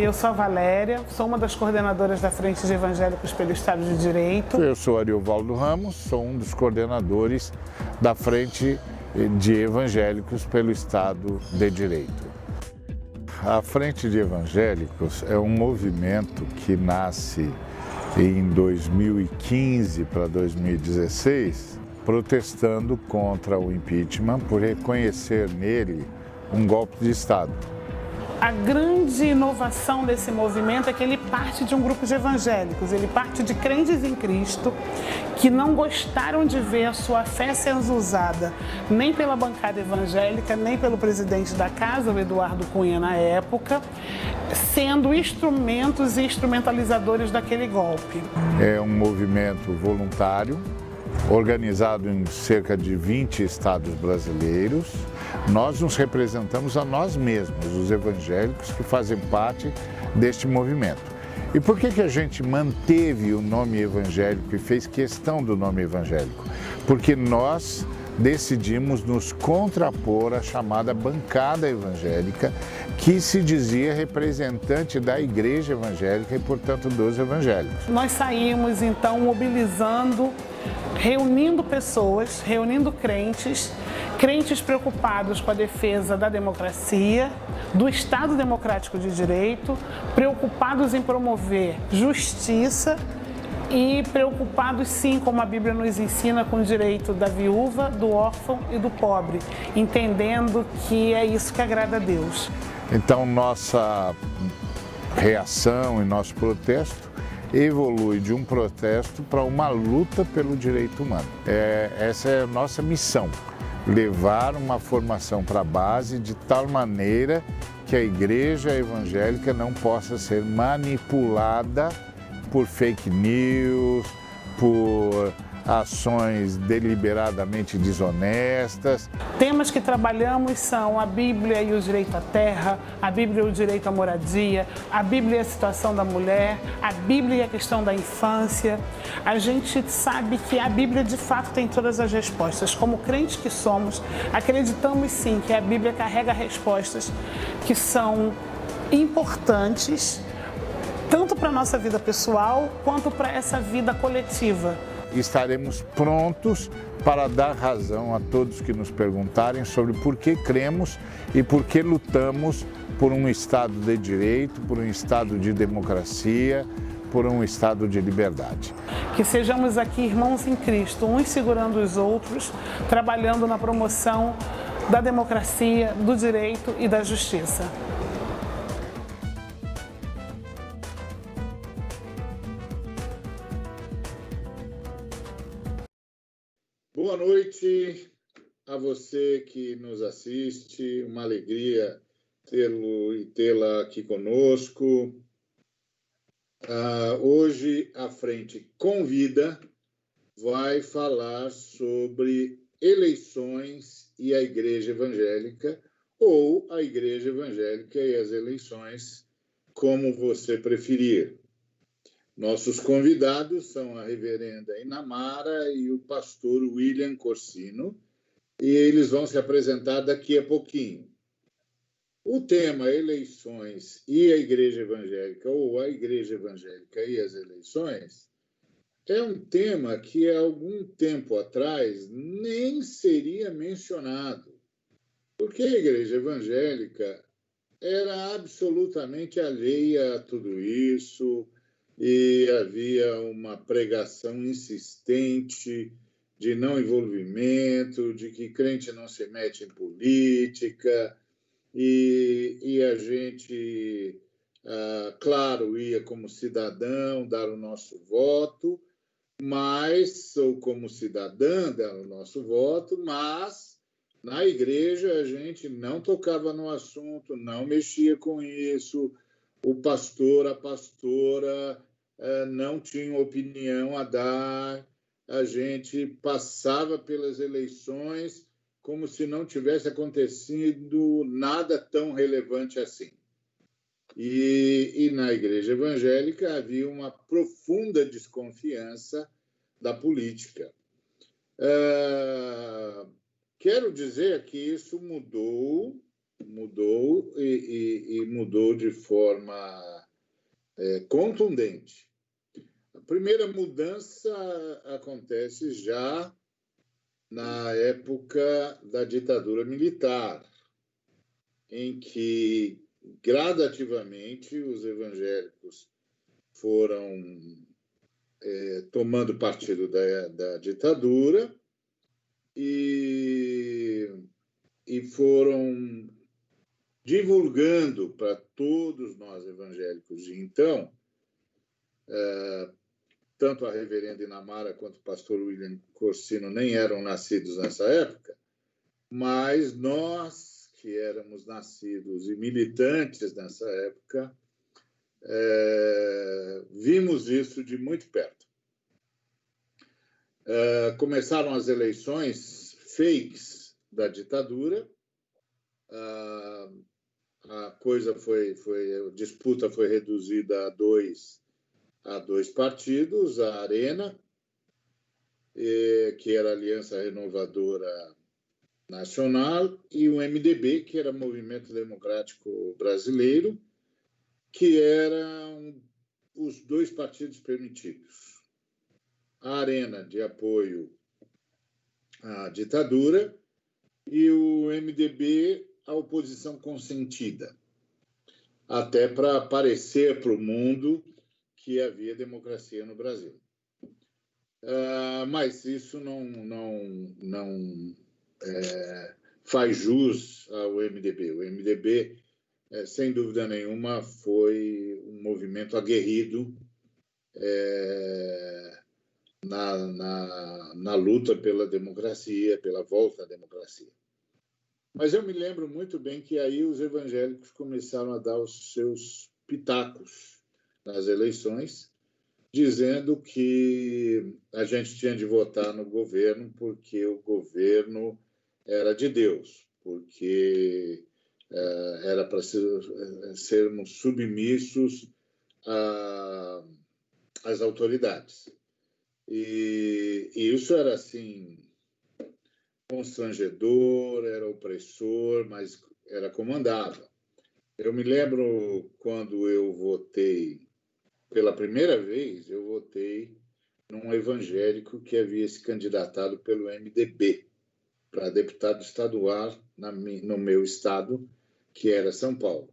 Eu sou a Valéria, sou uma das coordenadoras da Frente de Evangélicos pelo Estado de Direito. Eu sou Ariovaldo Ramos, sou um dos coordenadores da Frente de Evangélicos pelo Estado de Direito. A Frente de Evangélicos é um movimento que nasce em 2015 para 2016, protestando contra o impeachment por reconhecer nele um golpe de Estado. A grande inovação desse movimento é que ele parte de um grupo de evangélicos, ele parte de crentes em Cristo que não gostaram de ver a sua fé sendo usada nem pela bancada evangélica, nem pelo presidente da casa, o Eduardo Cunha, na época, sendo instrumentos e instrumentalizadores daquele golpe. É um movimento voluntário, organizado em cerca de 20 estados brasileiros. Nós nos representamos a nós mesmos, os evangélicos que fazem parte deste movimento. E por que a gente manteve o nome evangélico e fez questão do nome evangélico? Porque nós decidimos nos contrapor à chamada bancada evangélica, que se dizia representante da igreja evangélica e, portanto, dos evangélicos. Nós saímos, então, mobilizando, reunindo pessoas, reunindo crentes preocupados com a defesa da democracia, do Estado Democrático de Direito, preocupados em promover justiça e preocupados, sim, como a Bíblia nos ensina, com o direito da viúva, do órfão e do pobre, entendendo que é isso que agrada a Deus. Então, nossa reação e nosso protesto evolui de um protesto para uma luta pelo direito humano. Essa é a nossa missão, levar uma formação para a base de tal maneira que a igreja evangélica não possa ser manipulada por fake news, por ações deliberadamente desonestas. Temas que trabalhamos são a Bíblia e o direito à terra, a Bíblia e o direito à moradia, a Bíblia e a situação da mulher, a Bíblia e a questão da infância. A gente sabe que a Bíblia de fato tem todas as respostas. Como crentes que somos, acreditamos sim que a Bíblia carrega respostas que são importantes, tanto para a nossa vida pessoal quanto para essa vida coletiva. Estaremos prontos para dar razão a todos que nos perguntarem sobre por que cremos e por que lutamos por um Estado de direito, por um Estado de democracia, por um Estado de liberdade. Que sejamos aqui irmãos em Cristo, uns segurando os outros, trabalhando na promoção da democracia, do direito e da justiça. Boa noite a você que nos assiste, uma alegria tê-lo e tê-la aqui conosco. Hoje a Frente Convida vai falar sobre eleições e a Igreja Evangélica, ou a Igreja Evangélica e as eleições, como você preferir. Nossos convidados são a reverenda Inamara e o pastor William Corsino, e eles vão se apresentar daqui a pouquinho. O tema eleições e a Igreja Evangélica, ou a Igreja Evangélica e as eleições, é um tema que há algum tempo atrás nem seria mencionado, porque a Igreja Evangélica era absolutamente alheia a tudo isso, e havia uma pregação insistente de não envolvimento, de que crente não se mete em política, e a gente, claro, ia como cidadão dar o nosso voto, ou como cidadã dar o nosso voto, mas na igreja a gente não tocava no assunto, não mexia com isso. O pastor, a pastora não tinham opinião a dar, a gente passava pelas eleições como se não tivesse acontecido nada tão relevante assim. E na igreja evangélica havia uma profunda desconfiança da política. Quero dizer que isso mudou mudou e mudou de forma contundente. A primeira mudança acontece já na época da ditadura militar, em que gradativamente os evangélicos foram tomando partido da ditadura e foram divulgando para todos nós evangélicos de então, tanto a reverenda Inamara quanto o pastor William Corsino nem eram nascidos nessa época, mas nós que éramos nascidos e militantes nessa época, vimos isso de muito perto. Começaram as eleições fakes da ditadura, a disputa foi reduzida a dois partidos, a Arena, que era a Aliança Renovadora Nacional, e o MDB, que era o Movimento Democrático Brasileiro, que eram os dois partidos permitidos. A Arena, de apoio à ditadura, e o MDB, a oposição consentida, até para parecer para o mundo que havia democracia no Brasil. Mas isso não faz jus ao MDB. O MDB, sem dúvida nenhuma, foi um movimento aguerrido na luta pela democracia, pela volta à democracia. Mas eu me lembro muito bem que aí os evangélicos começaram a dar os seus pitacos nas eleições, dizendo que a gente tinha de votar no governo porque o governo era de Deus, porque era para sermos submissos às autoridades. E isso era assim constrangedor, era opressor, mas era comandável. Eu me lembro quando eu votei pela primeira vez, eu votei num evangélico que havia se candidatado pelo MDB para deputado estadual no meu estado, que era São Paulo.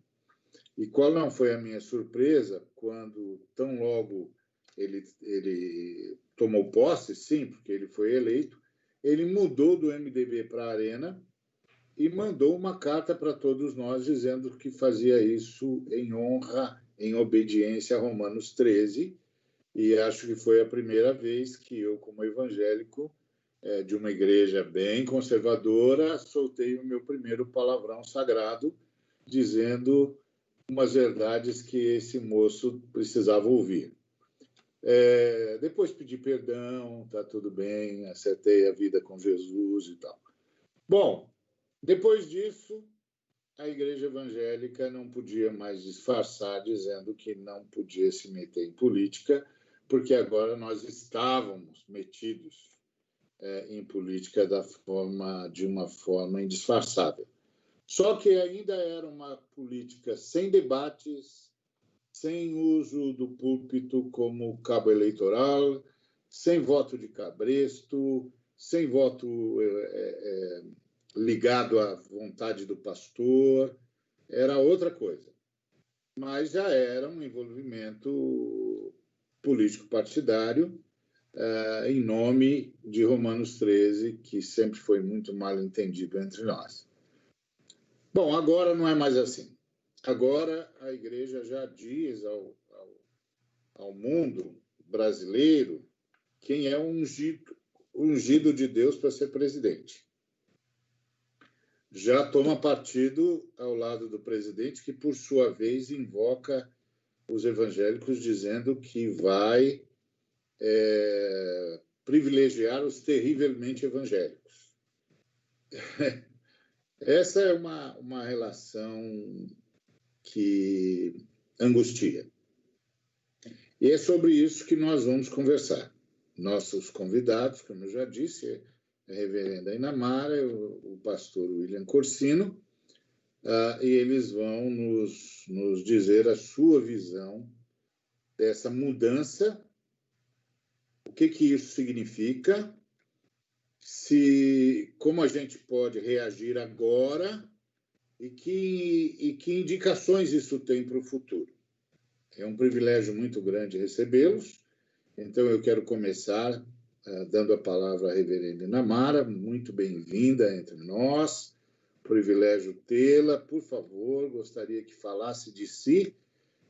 E qual não foi a minha surpresa quando, tão logo ele tomou posse, sim, porque ele foi eleito, ele mudou do MDB para a Arena e mandou uma carta para todos nós dizendo que fazia isso em honra, em obediência a Romanos 13, e acho que foi a primeira vez que eu, como evangélico, de uma igreja bem conservadora, soltei o meu primeiro palavrão sagrado, dizendo umas verdades que esse moço precisava ouvir. Depois pedi perdão, tá tudo bem, acertei a vida com Jesus e tal. Bom, depois disso, a igreja evangélica não podia mais disfarçar dizendo que não podia se meter em política, porque agora nós estávamos metidos em política de uma forma indisfarçável. Só que ainda era uma política sem debates, sem uso do púlpito como cabo eleitoral, sem voto de cabresto, sem voto ligado à vontade do pastor, era outra coisa. Mas já era um envolvimento político-partidário em nome de Romanos 13, que sempre foi muito mal entendido entre nós. Bom, agora não é mais assim. Agora a igreja já diz ao mundo brasileiro quem é o ungido de Deus para ser presidente. Já toma partido ao lado do presidente, que, por sua vez, invoca os evangélicos dizendo que vai privilegiar os terrivelmente evangélicos. Essa é uma relação que angustia. E é sobre isso que nós vamos conversar. Nossos convidados, como eu já disse, a reverenda Inamara, o pastor William Corsino, e eles vão nos dizer a sua visão dessa mudança, o que isso significa, como a gente pode reagir agora e que indicações isso tem para o futuro. É um privilégio muito grande recebê-los. Então, eu quero começar dando a palavra à reverenda Inamara. Muito bem-vinda entre nós. Privilégio tê-la. Por favor, gostaria que falasse de si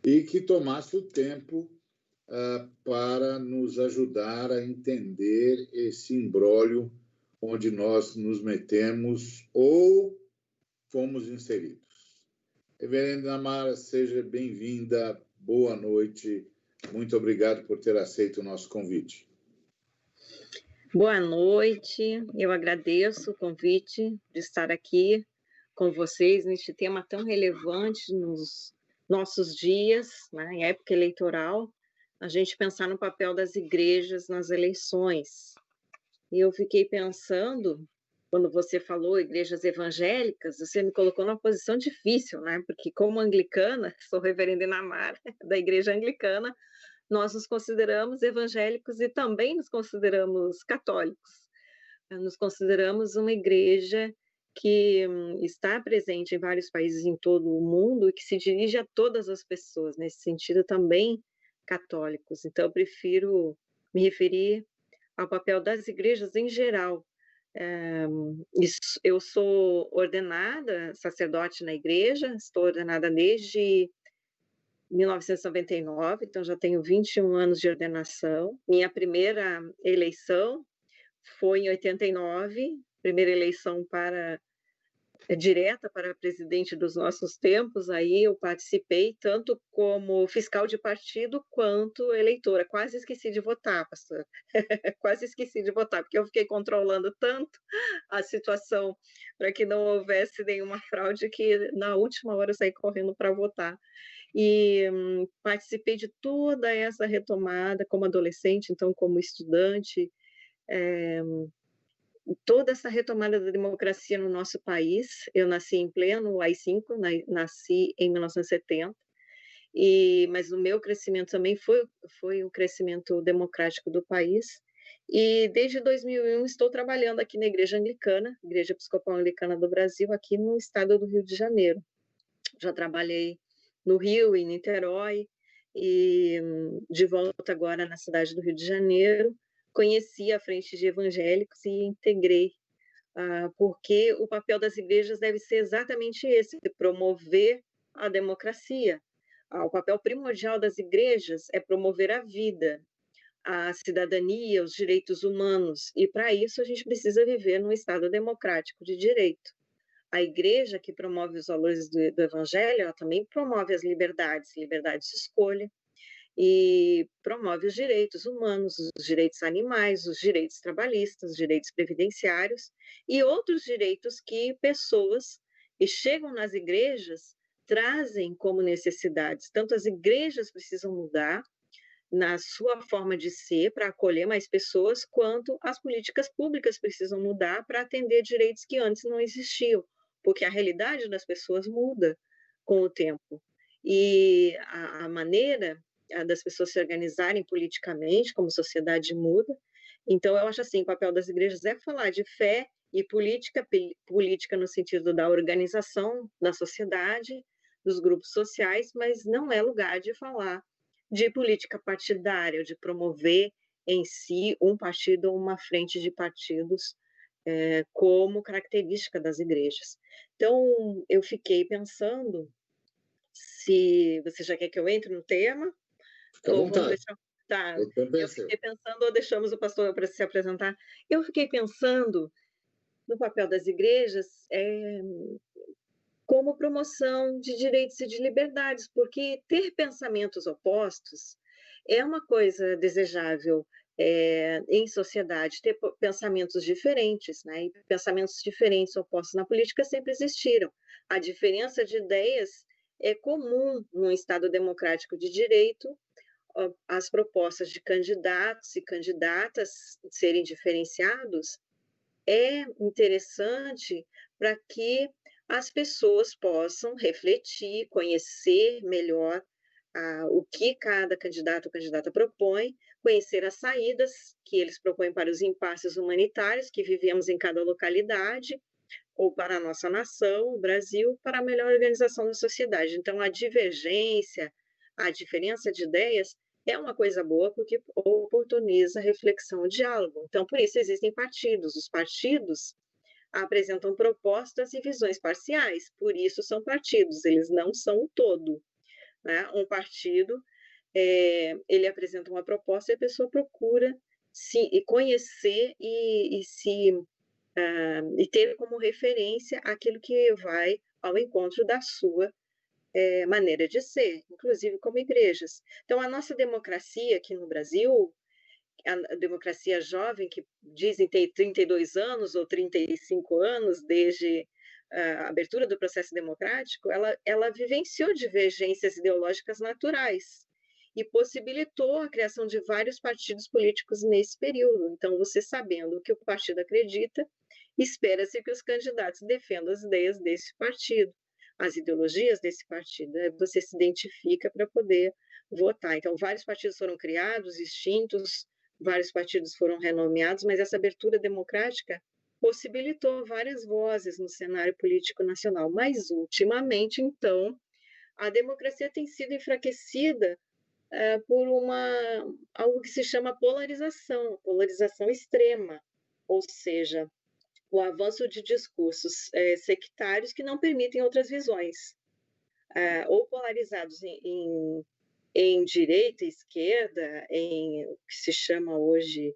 e que tomasse o tempo para nos ajudar a entender esse imbróglio onde nós nos metemos ou fomos inseridos. Reverenda Inamara, seja bem-vinda. Boa noite. Muito obrigado por ter aceito o nosso convite. Boa noite. Eu agradeço o convite de estar aqui com vocês neste tema tão relevante nos nossos dias, né, em época eleitoral, a gente pensar no papel das igrejas nas eleições. E eu fiquei pensando, quando você falou igrejas evangélicas, você me colocou numa posição difícil, né? Porque como anglicana, sou reverenda Inamara, da igreja anglicana, nós nos consideramos evangélicos e também nos consideramos católicos. Nos consideramos uma igreja que está presente em vários países em todo o mundo e que se dirige a todas as pessoas, nesse sentido também católicos. Então, eu prefiro me referir ao papel das igrejas em geral. Eu sou ordenada sacerdote na igreja, estou ordenada desde 1999, então já tenho 21 anos de ordenação. Minha primeira eleição foi em 89, primeira eleição direta para presidente dos nossos tempos. Aí eu participei tanto como fiscal de partido quanto eleitora. Quase esqueci de votar, pastor. Quase esqueci de votar, porque eu fiquei controlando tanto a situação para que não houvesse nenhuma fraude que na última hora eu saí correndo para votar. E participei de toda essa retomada como adolescente, então como estudante, toda essa retomada da democracia no nosso país. Eu nasci em pleno AI-5, nasci em 1970, mas o meu crescimento também foi o crescimento democrático do país. E desde 2001 estou trabalhando aqui na Igreja Anglicana, Igreja Episcopal Anglicana do Brasil, aqui no estado do Rio de Janeiro. Já trabalhei no Rio, em Niterói, e de volta agora na cidade do Rio de Janeiro. Conheci a Frente de Evangélicos e integrei, porque o papel das igrejas deve ser exatamente esse, de promover a democracia. O papel primordial das igrejas é promover a vida, a cidadania, os direitos humanos, e para isso a gente precisa viver num Estado democrático de direito. A igreja que promove os valores do Evangelho, ela também promove as liberdades de escolha, e promove os direitos humanos, os direitos animais, os direitos trabalhistas, os direitos previdenciários e outros direitos que pessoas que chegam nas igrejas trazem como necessidades. Tanto as igrejas precisam mudar na sua forma de ser para acolher mais pessoas, quanto as políticas públicas precisam mudar para atender direitos que antes não existiam, porque a realidade das pessoas muda com o tempo. E a maneira das pessoas se organizarem politicamente, como sociedade muda. Então, eu acho assim, o papel das igrejas é falar de fé e política no sentido da organização da sociedade, dos grupos sociais, mas não é lugar de falar de política partidária, de promover em si um partido ou uma frente de partidos como característica das igrejas. Então, eu fiquei pensando, se você já quer que eu entre no tema, Fica à vontade. Tá, eu fiquei pensando, ou deixamos o pastor para se apresentar? Eu fiquei pensando no papel das igrejas como promoção de direitos e de liberdades, porque ter pensamentos opostos é uma coisa desejável em sociedade, ter pensamentos diferentes, né? E pensamentos diferentes opostos na política sempre existiram. A diferença de ideias é comum num Estado democrático de direito, as propostas de candidatos e candidatas serem diferenciados é interessante para que as pessoas possam refletir, conhecer melhor o que cada candidato ou candidata propõe, conhecer as saídas que eles propõem para os impasses humanitários que vivemos em cada localidade, ou para a nossa nação, o Brasil, para a melhor organização da sociedade. Então, a divergência, a diferença de ideias é uma coisa boa porque oportuniza a reflexão e diálogo. Então, por isso existem partidos. Os partidos apresentam propostas e visões parciais, por isso são partidos, eles não são o todo, né? Um partido, ele apresenta uma proposta e a pessoa procura se conhecer e ter como referência aquilo que vai ao encontro da sua maneira de ser, inclusive como igrejas. Então, a nossa democracia aqui no Brasil, a democracia jovem, que dizem ter 32 anos ou 35 anos desde a abertura do processo democrático, ela vivenciou divergências ideológicas naturais e possibilitou a criação de vários partidos políticos nesse período. Então, você sabendo o que o partido acredita, espera-se que os candidatos defendam as ideias desse partido, as ideologias desse partido. Você se identifica para poder votar. Então, vários partidos foram criados, extintos, vários partidos foram renomeados, mas essa abertura democrática possibilitou várias vozes no cenário político nacional. Mas, ultimamente, então, a democracia tem sido enfraquecida por algo que se chama polarização extrema, ou seja, o avanço de discursos sectários que não permitem outras visões, ou polarizados em direita e esquerda, em o que se chama hoje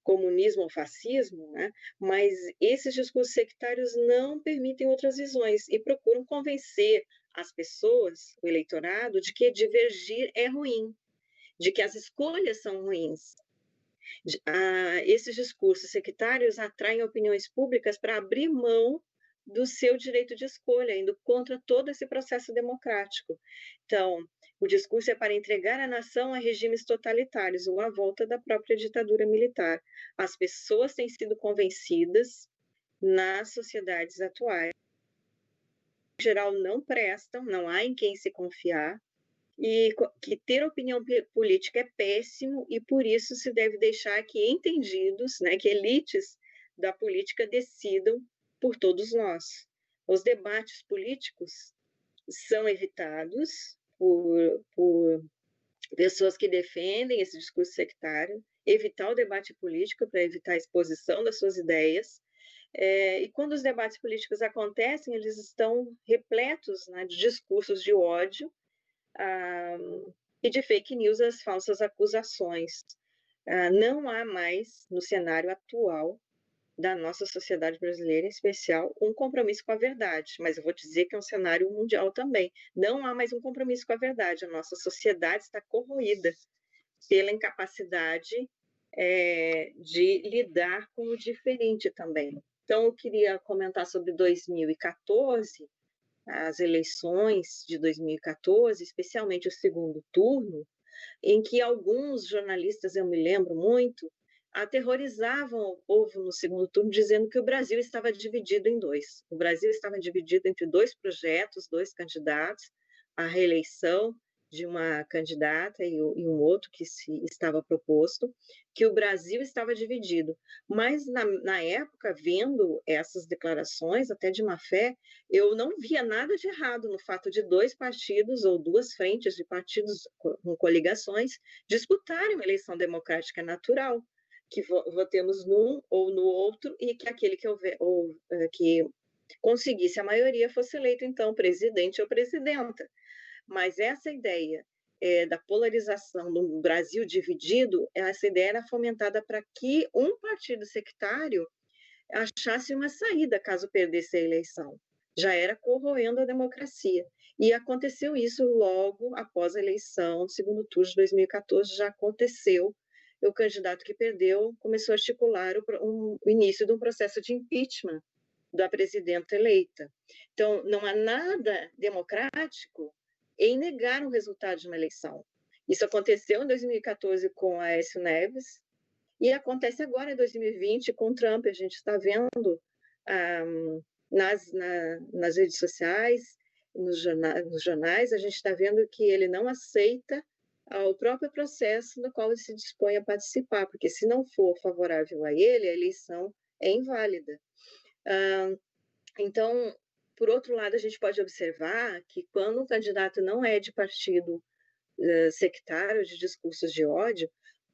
comunismo ou fascismo, né? Mas esses discursos sectários não permitem outras visões e procuram convencer as pessoas, o eleitorado, de que divergir é ruim, de que as escolhas são ruins. Esses discursos sectários atraem opiniões públicas para abrir mão do seu direito de escolha, indo contra todo esse processo democrático. Então, o discurso é para entregar a nação a regimes totalitários ou à volta da própria ditadura militar. As pessoas têm sido convencidas nas sociedades atuais. Em geral, não prestam, não há em quem se confiar, e que ter opinião política é péssimo e por isso se deve deixar que entendidos, né, que elites da política decidam por todos nós. Os debates políticos são evitados por pessoas que defendem esse discurso sectário, evitar o debate político para evitar a exposição das suas ideias. E quando os debates políticos acontecem, eles estão repletos, né, de discursos de ódio, e de fake news, as falsas acusações. Não há mais, no cenário atual da nossa sociedade brasileira, em especial, um compromisso com a verdade, mas eu vou dizer que é um cenário mundial também. Não há mais um compromisso com a verdade, a nossa sociedade está corroída pela incapacidade de lidar com o diferente também. Então, eu queria comentar sobre 2014, as eleições de 2014, especialmente o segundo turno, em que alguns jornalistas, eu me lembro muito, aterrorizavam o povo no segundo turno, dizendo que o Brasil estava dividido em dois. O Brasil estava dividido entre dois projetos, dois candidatos, a reeleição de uma candidata e um outro que estava proposto, que o Brasil estava dividido. Mas, na época, vendo essas declarações, até de má fé, eu não via nada de errado no fato de dois partidos ou duas frentes de partidos com coligações disputarem uma eleição democrática natural, que votemos num ou no outro e que aquele que conseguisse a maioria fosse eleito, então, presidente ou presidenta. Mas essa ideia da polarização do Brasil dividido, essa ideia era fomentada para que um partido sectário achasse uma saída caso perdesse a eleição. Já era corroendo a democracia. E aconteceu isso logo após a eleição, no segundo turno de 2014, já aconteceu. O candidato que perdeu começou a articular o início de um processo de impeachment da presidenta eleita. Então, não há nada democrático em negar o resultado de uma eleição. Isso aconteceu em 2014 com Aécio Neves e acontece agora em 2020 com Trump. A gente está vendo nas redes sociais, nos jornais, a gente está vendo que ele não aceita o próprio processo no qual ele se dispõe a participar, porque se não for favorável a ele, a eleição é inválida. Então, por outro lado, a gente pode observar que quando um candidato não é de partido sectário, de discursos de ódio,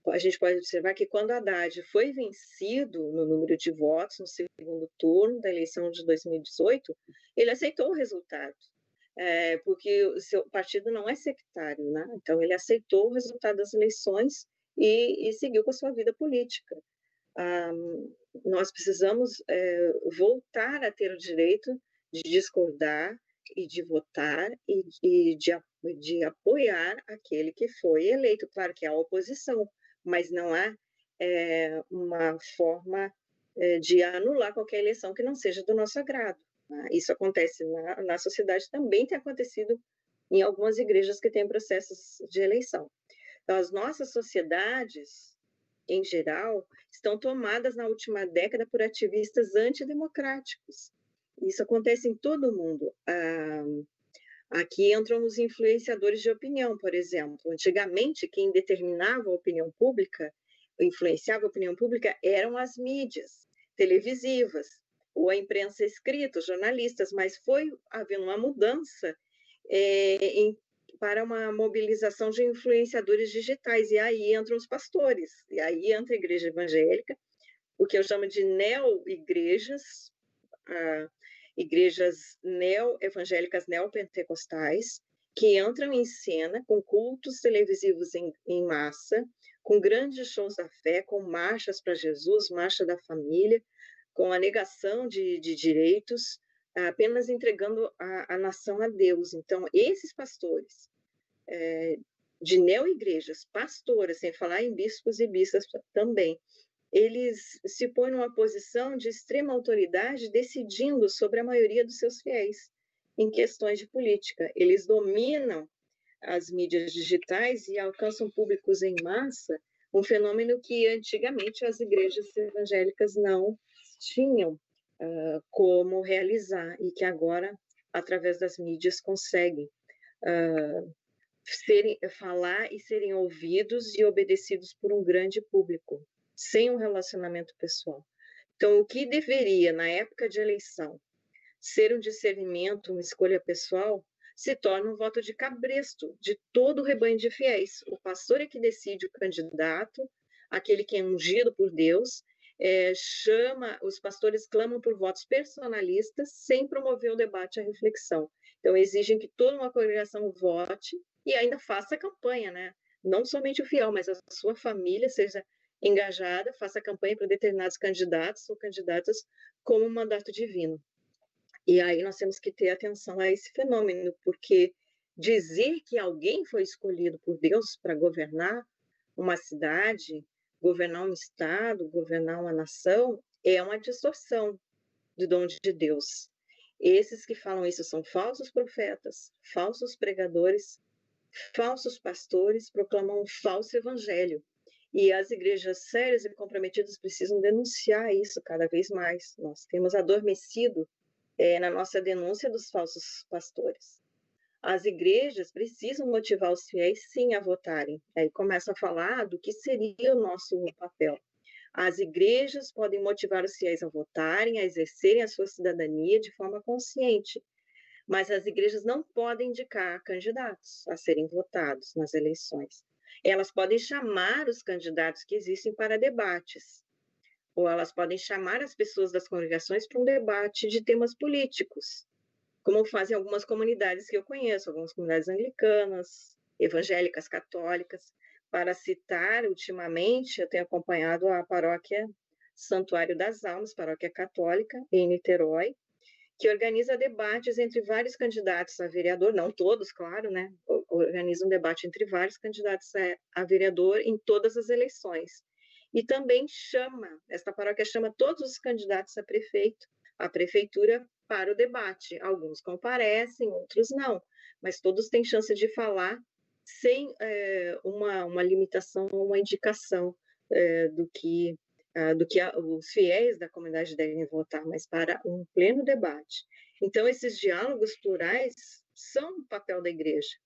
a gente pode observar que quando Haddad foi vencido no número de votos no segundo turno da eleição de 2018, ele aceitou o resultado, porque o seu partido não é sectário, né? Então ele aceitou o resultado das eleições e seguiu com a sua vida política. Nós precisamos voltar a ter o direito de discordar e de votar e de apoiar aquele que foi eleito. Claro que há oposição, mas não há uma forma de anular qualquer eleição que não seja do nosso agrado. Né? Isso acontece na sociedade, também tem acontecido em algumas igrejas que têm processos de eleição. Então, as nossas sociedades, em geral, estão tomadas na última década por ativistas antidemocráticos. Isso acontece em todo o mundo. Aqui entram os influenciadores de opinião, por exemplo. Antigamente, quem determinava a opinião pública, influenciava a opinião pública, eram as mídias televisivas, ou a imprensa escrita, os jornalistas, mas foi havendo uma mudança para uma mobilização de influenciadores digitais, e aí entram os pastores, e aí entra a igreja evangélica, o que eu chamo de neo-igrejas, igrejas evangélicas neopentecostais, que entram em cena com cultos televisivos em massa, com grandes shows da fé, com marchas para Jesus, marcha da família, com a negação de direitos, apenas entregando a nação a Deus. Então, esses pastores de neo-igrejas, pastoras, sem falar em bispos e bispas também, eles se põem numa posição de extrema autoridade, decidindo sobre a maioria dos seus fiéis em questões de política. Eles dominam as mídias digitais e alcançam públicos em massa, um fenômeno que antigamente as igrejas evangélicas não tinham como realizar, e que agora, através das mídias, conseguem falar e serem ouvidos e obedecidos por um grande público, sem um relacionamento pessoal. Então, o que deveria, na época de eleição, ser um discernimento, uma escolha pessoal, se torna um voto de cabresto de todo o rebanho de fiéis. O pastor é que decide o candidato, aquele que é ungido por Deus, os pastores clamam por votos personalistas, sem promover o debate e a reflexão. Então, exigem que toda uma congregação vote e ainda faça campanha, né? Não somente o fiel, mas a sua família seja engajada, faça campanha para determinados candidatos ou candidatas como um mandato divino. E aí nós temos que ter atenção a esse fenômeno, porque dizer que alguém foi escolhido por Deus para governar uma cidade, governar um estado, governar uma nação, é uma distorção do dom de Deus. Esses que falam isso são falsos profetas, falsos pregadores, falsos pastores, proclamam um falso evangelho. E as igrejas sérias e comprometidas precisam denunciar isso cada vez mais. Nós temos adormecido na nossa denúncia dos falsos pastores. As igrejas precisam motivar os fiéis, sim, a votarem. Aí começa a falar do que seria o nosso papel. As igrejas podem motivar os fiéis a votarem, a exercerem a sua cidadania de forma consciente, mas as igrejas não podem indicar candidatos a serem votados nas eleições. Elas podem chamar os candidatos que existem para debates, ou elas podem chamar as pessoas das congregações para um debate de temas políticos, como fazem algumas comunidades que eu conheço, algumas comunidades anglicanas, evangélicas, católicas. Para citar, ultimamente, eu tenho acompanhado a paróquia Santuário das Almas, paróquia católica, em Niterói, que organiza debates entre vários candidatos a vereador, não todos, claro, né? Organiza um debate entre vários candidatos a vereador em todas as eleições. E também esta paróquia chama todos os candidatos a prefeito, a prefeitura, para o debate. Alguns comparecem, outros não, mas todos têm chance de falar sem uma limitação, uma indicação do que do que os fiéis da comunidade devem votar, mas para um pleno debate. Então, esses diálogos plurais são o papel da igreja.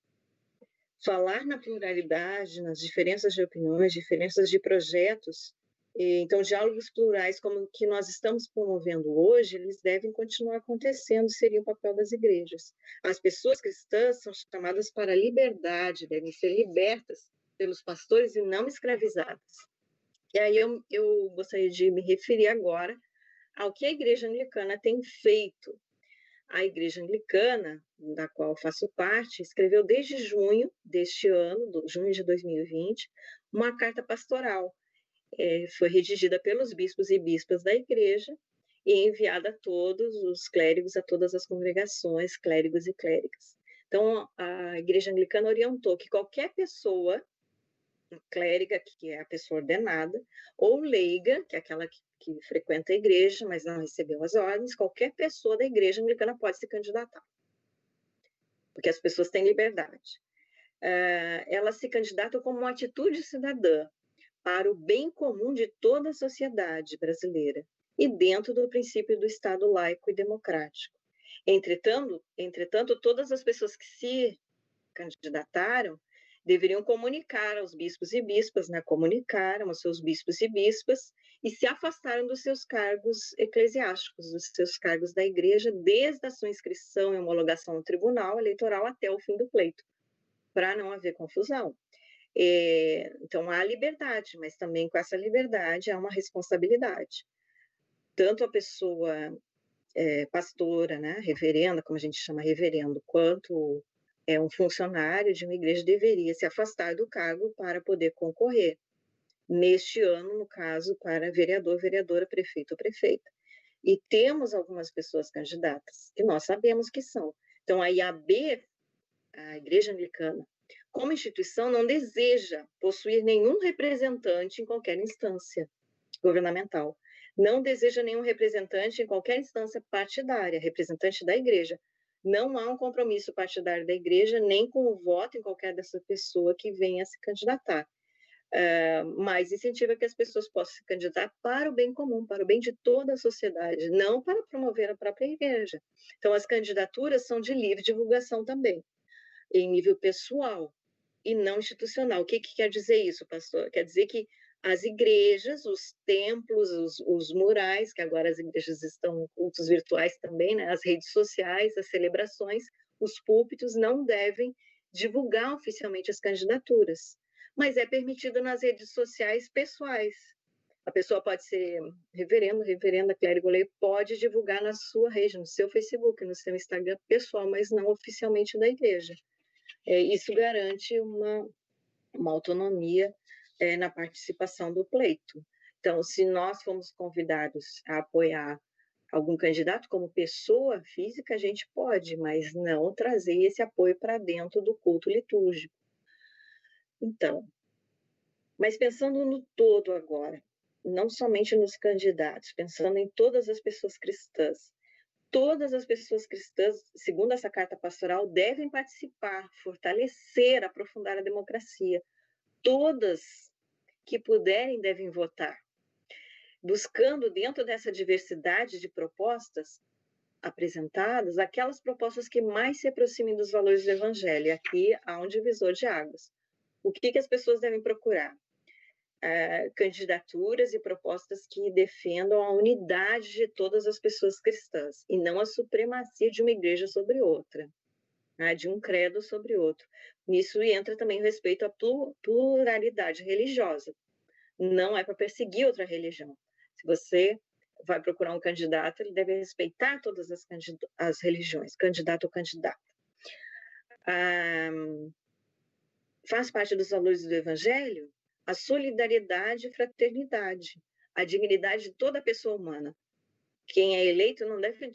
Falar na pluralidade, nas diferenças de opiniões, diferenças de projetos. Então, diálogos plurais como o que nós estamos promovendo hoje, eles devem continuar acontecendo, seria o papel das igrejas. As pessoas cristãs são chamadas para a liberdade, devem ser libertas pelos pastores e não escravizadas. E aí eu gostaria de me referir agora ao que a Igreja Anglicana tem feito. A Igreja Anglicana, da qual faço parte, escreveu desde junho deste ano, junho de 2020, uma carta pastoral. Foi redigida pelos bispos e bispas da Igreja e enviada a todos os clérigos, a todas as congregações, clérigos e clérigas. Então, a Igreja Anglicana orientou que qualquer pessoa, clériga, que é a pessoa ordenada, ou leiga, que é aquela que frequenta a igreja, mas não recebeu as ordens, qualquer pessoa da igreja anglicana pode se candidatar, porque as pessoas têm liberdade. Ela se candidata como uma atitude cidadã para o bem comum de toda a sociedade brasileira e dentro do princípio do Estado laico e democrático. Entretanto, todas as pessoas que se candidataram deveriam comunicar aos bispos e bispas, né? Comunicaram aos seus bispos e bispas e se afastaram dos seus cargos eclesiásticos, dos seus cargos da igreja, desde a sua inscrição e homologação no tribunal eleitoral até o fim do pleito, para não haver confusão. Então, há liberdade, mas também com essa liberdade há uma responsabilidade. Tanto a pessoa pastora, né, reverenda, como a gente chama reverendo, quanto um funcionário de uma igreja deveria se afastar do cargo para poder concorrer. Neste ano, no caso, para vereador, vereadora, prefeito ou prefeita. E temos algumas pessoas candidatas, que nós sabemos que são. Então, a IAB, a Igreja Anglicana, como instituição, não deseja possuir nenhum representante em qualquer instância governamental. Não deseja nenhum representante em qualquer instância partidária, representante da igreja. Não há um compromisso partidário da igreja, nem com o voto em qualquer dessa pessoa que venha se candidatar. Mas incentiva que as pessoas possam se candidatar para o bem comum, para o bem de toda a sociedade, não para promover a própria igreja. Então, as candidaturas são de livre divulgação também, em nível pessoal e não institucional. O que quer dizer isso, pastor? Quer dizer que as igrejas, os templos, os murais, que agora as igrejas estão em cultos virtuais também, né? As redes sociais, as celebrações, os púlpitos não devem divulgar oficialmente as candidaturas, mas é permitido nas redes sociais pessoais. A pessoa pode ser reverendo, reverenda, clérigo, lei, pode divulgar na sua rede, no seu Facebook, no seu Instagram pessoal, mas não oficialmente da igreja. Isso garante uma autonomia na participação do pleito. Então, se nós fomos convidados a apoiar algum candidato como pessoa física, a gente pode, mas não trazer esse apoio para dentro do culto litúrgico. Então, mas pensando no todo agora, não somente nos candidatos, pensando em todas as pessoas cristãs, todas as pessoas cristãs, segundo essa carta pastoral, devem participar, fortalecer, aprofundar a democracia. Todas que puderem devem votar, buscando dentro dessa diversidade de propostas apresentadas, aquelas propostas que mais se aproximem dos valores do Evangelho. Aqui há um divisor de águas. O que as pessoas devem procurar? Candidaturas e propostas que defendam a unidade de todas as pessoas cristãs e não a supremacia de uma igreja sobre outra, de um credo sobre outro. Nisso entra também o respeito à pluralidade religiosa. Não é para perseguir outra religião. Se você vai procurar um candidato, ele deve respeitar todas as religiões, candidato ou candidata. Faz parte dos valores do Evangelho a solidariedade e fraternidade, a dignidade de toda pessoa humana. Quem é eleito não deve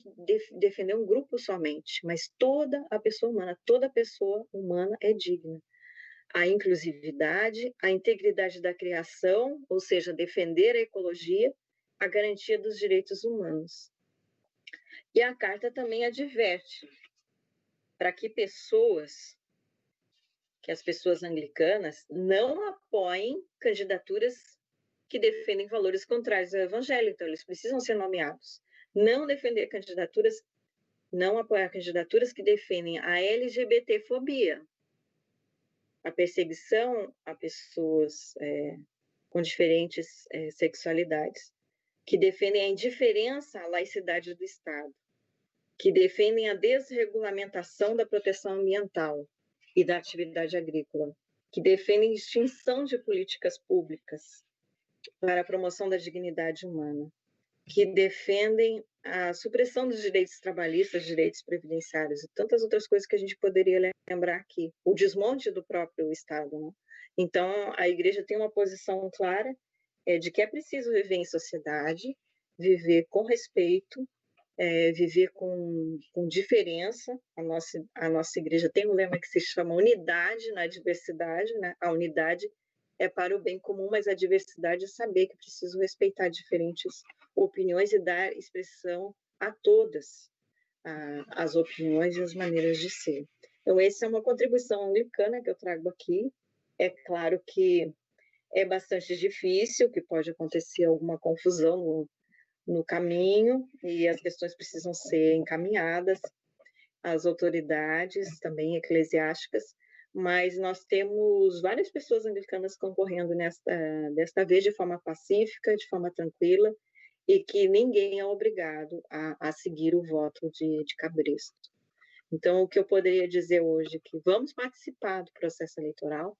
defender um grupo somente, mas toda a pessoa humana, toda pessoa humana é digna. A inclusividade, a integridade da criação, ou seja, defender a ecologia, a garantia dos direitos humanos. E a carta também adverte para que as pessoas anglicanas não apoiem candidaturas que defendem valores contrários ao evangelho, então eles precisam ser nomeados. Não defender candidaturas, não apoiar candidaturas que defendem a LGBTfobia, a perseguição a pessoas com diferentes sexualidades, que defendem a indiferença à laicidade do Estado, que defendem a desregulamentação da proteção ambiental e da atividade agrícola, que defendem extinção de políticas públicas para a promoção da dignidade humana, que defendem a supressão dos direitos trabalhistas, direitos previdenciários e tantas outras coisas que a gente poderia lembrar aqui, o desmonte do próprio Estado, né? Então, a Igreja tem uma posição clara de que é preciso viver em sociedade, viver com respeito, viver com diferença. A nossa Igreja tem um lema que se chama unidade na diversidade, né? A unidade é para o bem comum, mas a diversidade é saber que preciso respeitar diferentes opiniões e dar expressão a todas as opiniões e as maneiras de ser. Então, essa é uma contribuição anglicana que eu trago aqui. É claro que é bastante difícil, que pode acontecer alguma confusão no caminho, e as questões precisam ser encaminhadas às autoridades, também eclesiásticas, mas nós temos várias pessoas anglicanas concorrendo desta vez de forma pacífica, de forma tranquila, e que ninguém é obrigado a seguir o voto de cabresto. Então, o que eu poderia dizer hoje é que vamos participar do processo eleitoral,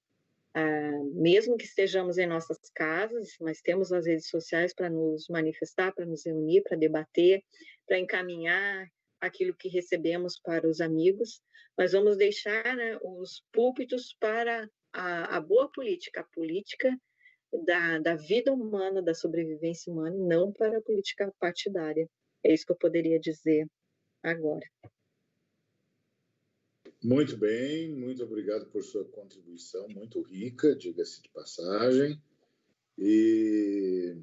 mesmo que estejamos em nossas casas, mas temos as redes sociais para nos manifestar, para nos reunir, para debater, para encaminhar aquilo que recebemos para os amigos, mas vamos deixar, né, os púlpitos para a boa política, a política da vida humana, da sobrevivência humana, e não para a política partidária. É isso que eu poderia dizer agora. Muito bem, muito obrigado por sua contribuição, muito rica, diga-se de passagem, e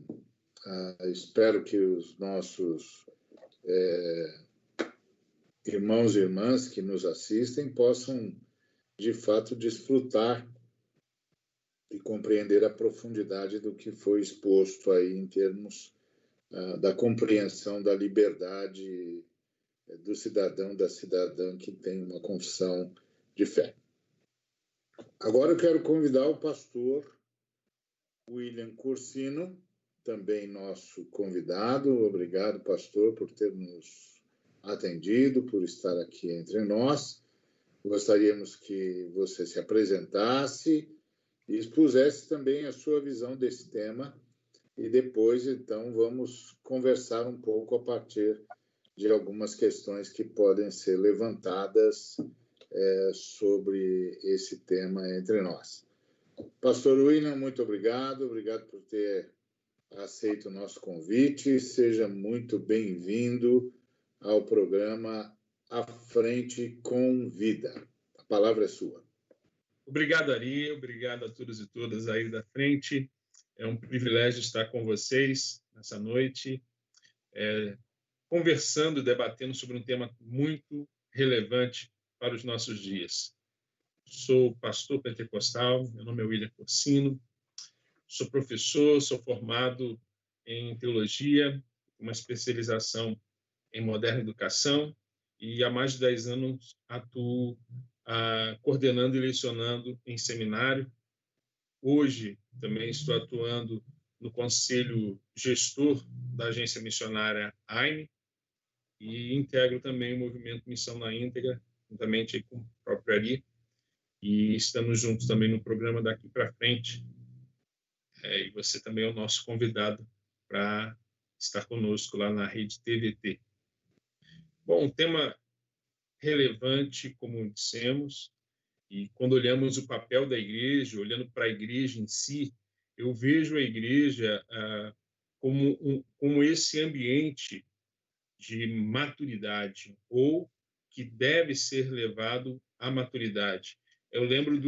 espero que os nossos irmãos e irmãs que nos assistem possam, de fato, desfrutar e compreender a profundidade do que foi exposto aí em termos da compreensão da liberdade do cidadão, da cidadã que tem uma confissão de fé. Agora eu quero convidar o pastor William Corsino, também nosso convidado. Obrigado, pastor, por ter nos atendido, por estar aqui entre nós. Gostaríamos que você se apresentasse e expusesse também a sua visão desse tema, e depois, então, vamos conversar um pouco a partir de algumas questões que podem ser levantadas sobre esse tema entre nós. Pastor William, muito obrigado por ter aceito o nosso convite. Seja muito bem-vindo ao programa À Frente com Vida. A palavra é sua. Obrigado, Ari. Obrigado a todos e todas aí da frente. É um privilégio estar com vocês nessa noite, conversando, debatendo sobre um tema muito relevante para os nossos dias. Sou pastor pentecostal, meu nome é William Corsino, sou professor, sou formado em teologia, uma especialização em moderna educação, e há mais de 10 anos atuo coordenando e lecionando em seminário. Hoje também estou atuando no conselho gestor da agência missionária AIME, e integro também o movimento Missão na Íntegra, juntamente com o próprio Ari, e estamos juntos também no programa Daqui para Frente, e você também é o nosso convidado para estar conosco lá na rede TVT. Bom, um tema relevante, como dissemos, e quando olhamos o papel da igreja, olhando para a igreja em si, eu vejo a igreja como esse ambiente de maturidade, ou que deve ser levado à maturidade. Eu lembro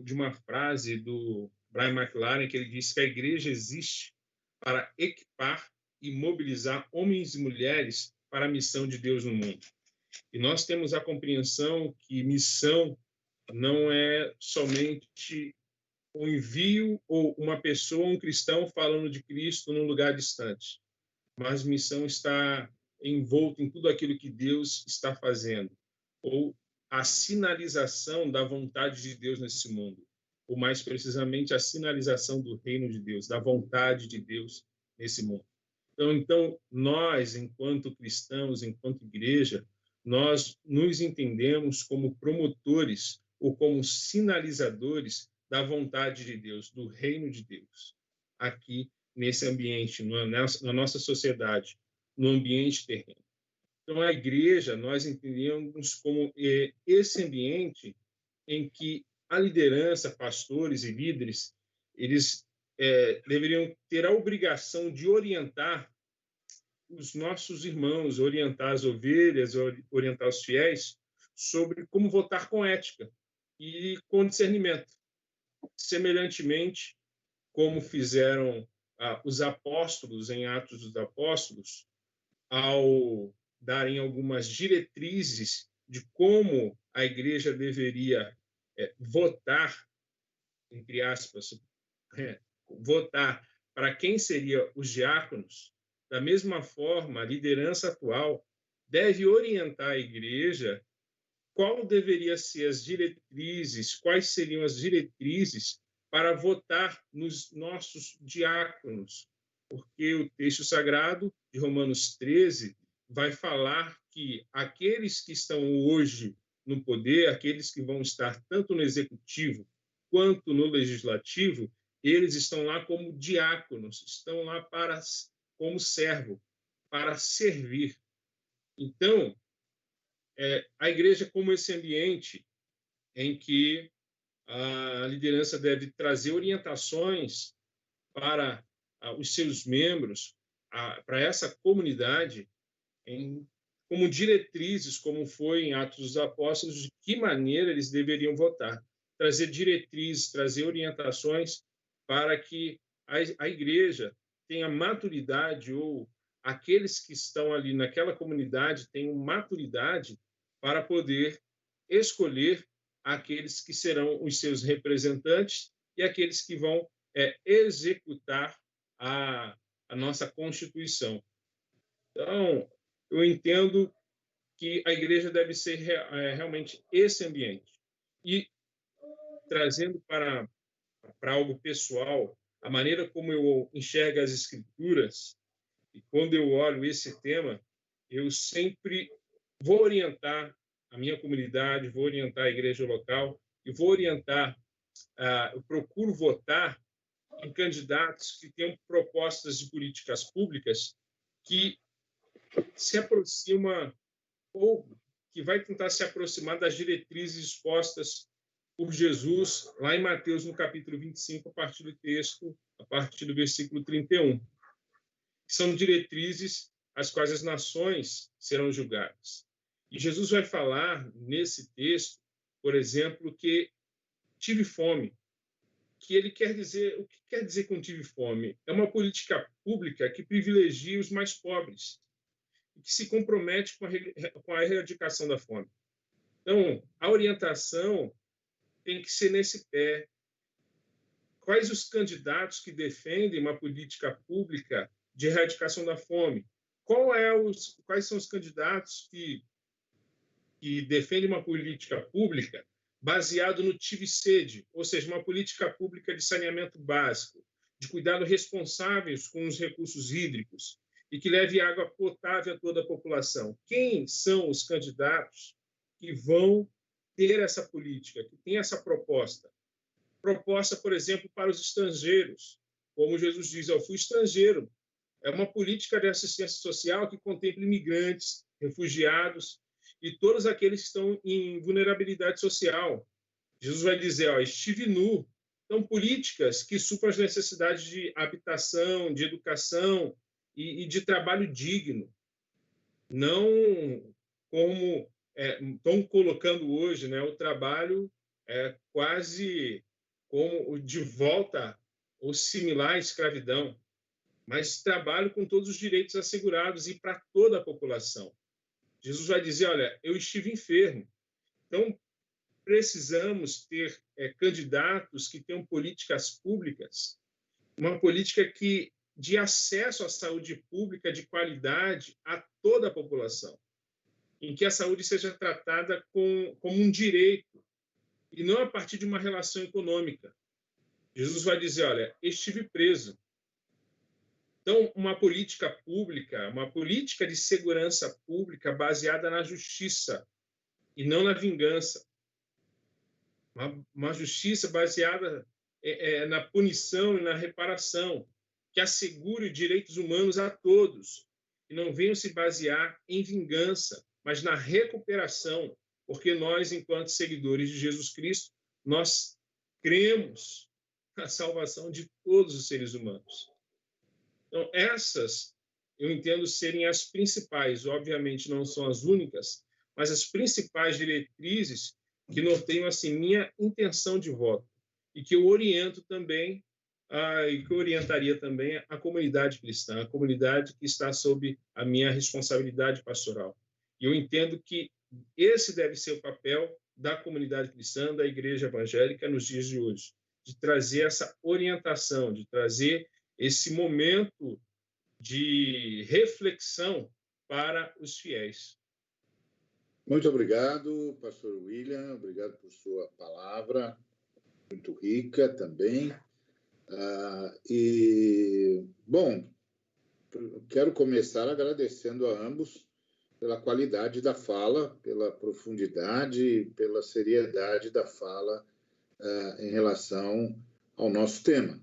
de uma frase do Brian McLaren, que ele disse que a igreja existe para equipar e mobilizar homens e mulheres para a missão de Deus no mundo. E nós temos a compreensão que missão não é somente o envio ou uma pessoa, um cristão falando de Cristo num lugar distante, mas missão está envolta em tudo aquilo que Deus está fazendo, ou a sinalização da vontade de Deus nesse mundo, ou mais precisamente a sinalização do reino de Deus, da vontade de Deus nesse mundo. Então nós, enquanto cristãos, enquanto igreja, nós nos entendemos como promotores ou como sinalizadores da vontade de Deus, do reino de Deus, aqui nesse ambiente, na nossa sociedade, no ambiente terreno. Então, a igreja, nós entendemos como esse ambiente em que a liderança, pastores e líderes, eles deveriam ter a obrigação de orientar os nossos irmãos, orientar as ovelhas, orientar os fiéis sobre como votar com ética e com discernimento. Semelhantemente, como fizeram os apóstolos em Atos dos Apóstolos, ao darem algumas diretrizes de como a igreja deveria votar, entre aspas, votar para quem seria os diáconos. Da mesma forma, a liderança atual deve orientar a igreja qual deveria ser as diretrizes, quais seriam as diretrizes para votar nos nossos diáconos, porque o texto sagrado de Romanos 13 vai falar que aqueles que estão hoje no poder, aqueles que vão estar tanto no executivo quanto no legislativo, eles estão lá como diáconos, estão lá como servo, para servir. Então, a igreja como esse ambiente em que a liderança deve trazer orientações para os seus membros, para essa comunidade, como diretrizes, como foi em Atos dos Apóstolos, de que maneira eles deveriam votar. Trazer diretrizes, trazer orientações para que a igreja tenha maturidade, ou aqueles que estão ali naquela comunidade tenham maturidade para poder escolher aqueles que serão os seus representantes e aqueles que vão executar a nossa Constituição. Então, eu entendo que a igreja deve ser realmente esse ambiente. E, trazendo para algo pessoal, a maneira como eu enxergo as Escrituras, e quando eu olho esse tema, eu sempre vou orientar a minha comunidade, vou orientar a igreja local e vou orientar, eu procuro votar em candidatos que tenham propostas de políticas públicas que se aproxima ou que vai tentar se aproximar das diretrizes expostas por Jesus lá em Mateus, no capítulo 25, a partir do texto, a partir do versículo 31. São diretrizes as quais as nações serão julgadas. E Jesus vai falar nesse texto, por exemplo, que tive fome. Que ele quer dizer, o que quer dizer com tive fome? É uma política pública que privilegia os mais pobres, que se compromete com a erradicação da fome. Então, a orientação tem que ser nesse pé. Quais os candidatos que defendem uma política pública de erradicação da fome? Quais são os candidatos que defendem uma política pública baseado no tive sede, ou seja, uma política pública de saneamento básico, de cuidado responsáveis com os recursos hídricos, e que leve água potável a toda a população? Quem são os candidatos que vão ter essa política, que tem essa proposta? Proposta, por exemplo, para os estrangeiros. Como Jesus diz, eu fui estrangeiro. É uma política de assistência social que contempla imigrantes, refugiados e todos aqueles que estão em vulnerabilidade social. Jesus vai dizer, estive nu. Então, políticas que supram as necessidades de habitação, de educação, e de trabalho digno, não como estão colocando hoje, né, o trabalho quase como de volta ou similar à escravidão, mas trabalho com todos os direitos assegurados e para toda a população. Jesus vai dizer, olha, eu estive enfermo. Então, precisamos ter candidatos que tenham políticas públicas, uma política de acesso à saúde pública de qualidade a toda a população, em que a saúde seja tratada como um direito e não a partir de uma relação econômica. Jesus vai dizer, olha, estive preso. Então, uma política pública, uma política de segurança pública baseada na justiça e não na vingança. Uma justiça baseada na punição e na reparação, que assegure direitos humanos a todos, e não venham se basear em vingança, mas na recuperação, porque nós, enquanto seguidores de Jesus Cristo, nós cremos na salvação de todos os seres humanos. Então, essas eu entendo serem as principais, obviamente não são as únicas, mas as principais diretrizes que norteiam assim, minha intenção de voto e que eu oriento também, e que eu orientaria também a comunidade cristã, a comunidade que está sob a minha responsabilidade pastoral. E eu entendo que esse deve ser o papel da comunidade cristã, da igreja evangélica nos dias de hoje, de trazer essa orientação, de trazer esse momento de reflexão para os fiéis. Muito obrigado, pastor William, obrigado por sua palavra, muito rica também. Bom, quero começar agradecendo a ambos pela qualidade da fala, pela profundidade, pela seriedade da fala em relação ao nosso tema,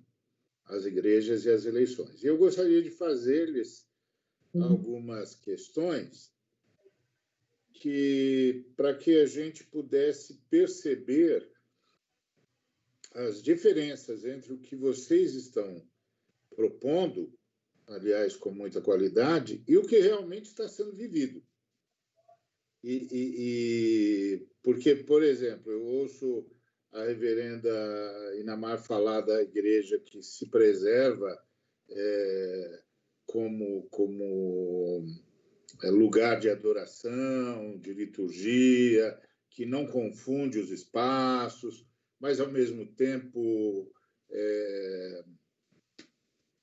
as igrejas e as eleições. E eu gostaria de fazer-lhes algumas questões para que a gente pudesse perceber as diferenças entre o que vocês estão propondo, aliás, com muita qualidade, e o que realmente está sendo vivido. Porque, por exemplo, eu ouço a reverenda Inamar falar da igreja que se preserva como lugar de adoração, de liturgia, que não confunde os espaços, mas, ao mesmo tempo,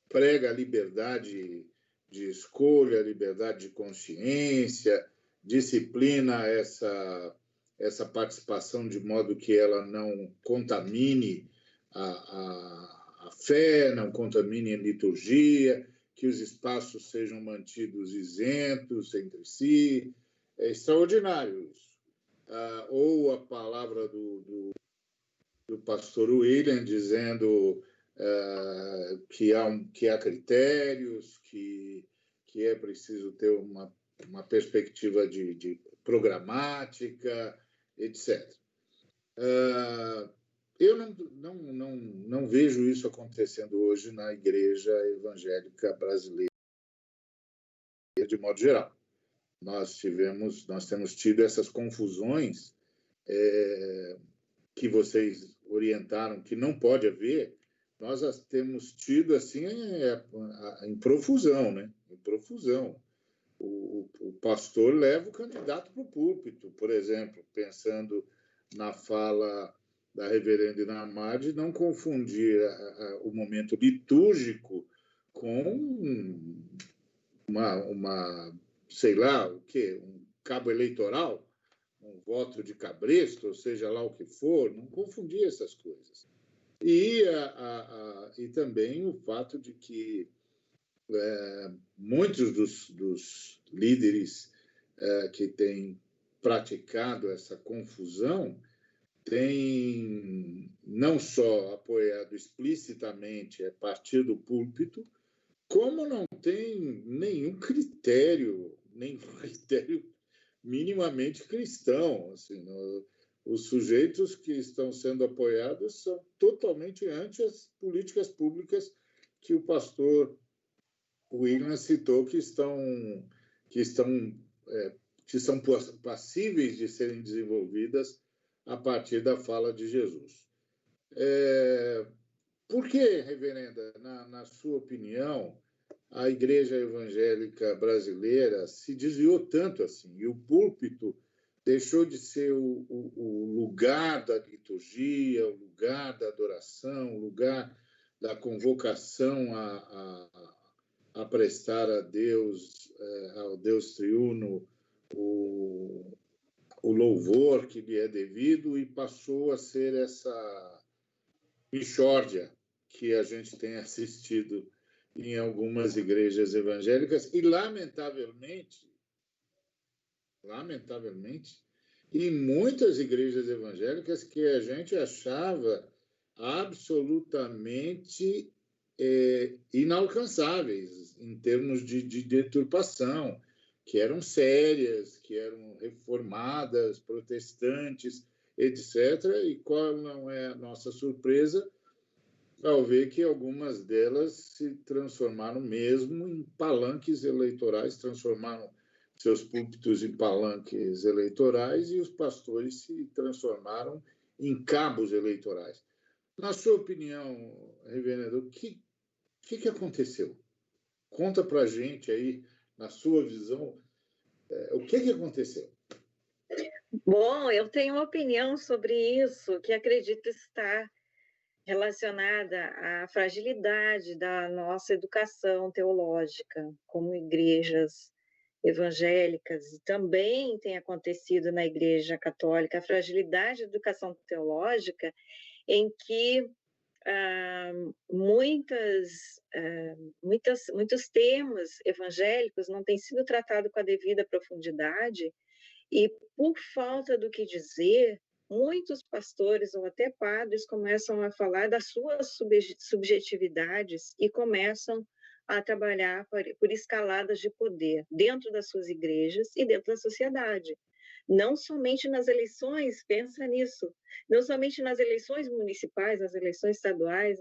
prega a liberdade de escolha, a liberdade de consciência, disciplina essa participação de modo que ela não contamine a fé, não contamine a liturgia, que os espaços sejam mantidos isentos entre si. É extraordinário isso. Ou a palavra do pastor William dizendo que há critérios, que é preciso ter uma perspectiva de programática, etc. Eu não vejo isso acontecendo hoje na igreja evangélica brasileira, de modo geral. Nós temos tido essas confusões que vocês orientaram que não pode haver, nós as temos tido assim em profusão, né? Em profusão. O pastor leva o candidato para o púlpito, por exemplo, pensando na fala da reverenda Inamar, de não confundir o momento litúrgico com sei lá o quê, um cabo eleitoral, um voto de cabresto, ou seja lá o que for, não confundir essas coisas. E também o fato de que muitos dos líderes que têm praticado essa confusão têm não só apoiado explicitamente a partir do púlpito, como não tem nenhum critério minimamente cristão. Assim, os sujeitos que estão sendo apoiados são totalmente anti as políticas públicas que o pastor William citou, que são passíveis de serem desenvolvidas a partir da fala de Jesus. Por que, reverenda, na sua opinião, a igreja evangélica brasileira se desviou tanto assim, e o púlpito deixou de ser o lugar da liturgia, o lugar da adoração, o lugar da convocação a prestar a Deus, ao Deus triuno, o louvor que lhe é devido, e passou a ser essa mixórdia que a gente tem assistido em algumas igrejas evangélicas e, lamentavelmente, em muitas igrejas evangélicas que a gente achava absolutamente inalcançáveis em termos de deturpação, que eram sérias, que eram reformadas, protestantes, etc. E qual não é a nossa surpresa ao ver que algumas delas se transformaram mesmo em palanques eleitorais, transformaram seus púlpitos em palanques eleitorais e os pastores se transformaram em cabos eleitorais. Na sua opinião, reverendo, o que aconteceu? Conta para a gente aí, na sua visão, o que aconteceu? Bom, eu tenho uma opinião sobre isso, que acredito estar relacionada à fragilidade da nossa educação teológica, como igrejas evangélicas, e também tem acontecido na Igreja Católica, a fragilidade da educação teológica, em que muitos temas evangélicos não têm sido tratados com a devida profundidade, e por falta do que dizer, muitos pastores ou até padres começam a falar das suas subjetividades e começam a trabalhar por escaladas de poder dentro das suas igrejas e dentro da sociedade. Não somente nas eleições, pensa nisso, não somente nas eleições municipais, nas eleições estaduais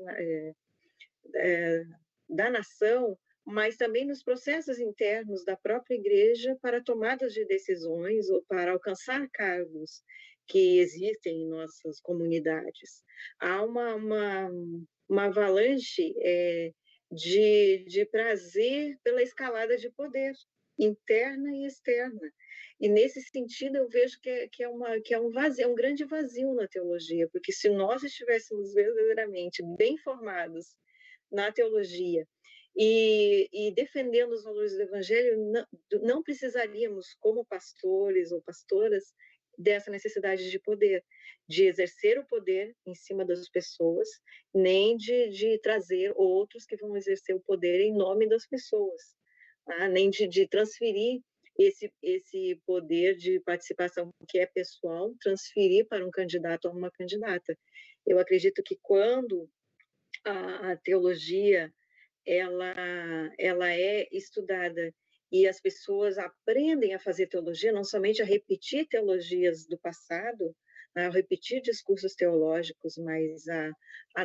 da nação, mas também nos processos internos da própria igreja para tomadas de decisões ou para alcançar cargos que existem em nossas comunidades. Há uma avalanche de prazer pela escalada de poder, interna e externa. E, nesse sentido, eu vejo que é um vazio, é um grande vazio na teologia, porque se nós estivéssemos verdadeiramente bem formados na teologia e defendendo os valores do Evangelho, não precisaríamos, como pastores ou pastoras, dessa necessidade de poder, de exercer o poder em cima das pessoas, nem de trazer outros que vão exercer o poder em nome das pessoas, tá? Nem de transferir esse poder de participação que é pessoal, transferir para um candidato ou uma candidata. Eu acredito que quando a teologia ela é estudada e as pessoas aprendem a fazer teologia, não somente a repetir teologias do passado, a repetir discursos teológicos, mas a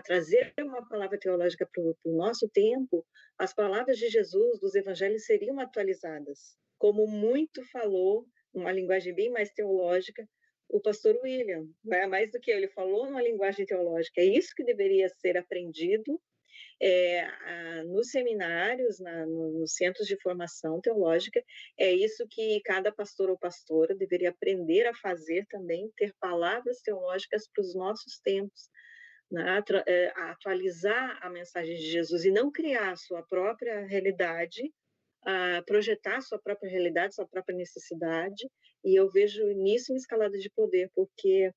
trazer uma palavra teológica para o nosso tempo, as palavras de Jesus, dos evangelhos, seriam atualizadas. Como muito falou, uma linguagem bem mais teológica, o pastor William, né? Mais do que ele falou numa linguagem teológica. É isso que deveria ser aprendido nos seminários, nos centros de formação teológica. É isso que cada pastor ou pastora deveria aprender a fazer também, ter palavras teológicas para os nossos tempos, né? Atualizar a mensagem de Jesus e não criar a sua própria realidade, projetar a sua própria realidade, sua própria necessidade. E eu vejo nisso uma escalada de poder, porque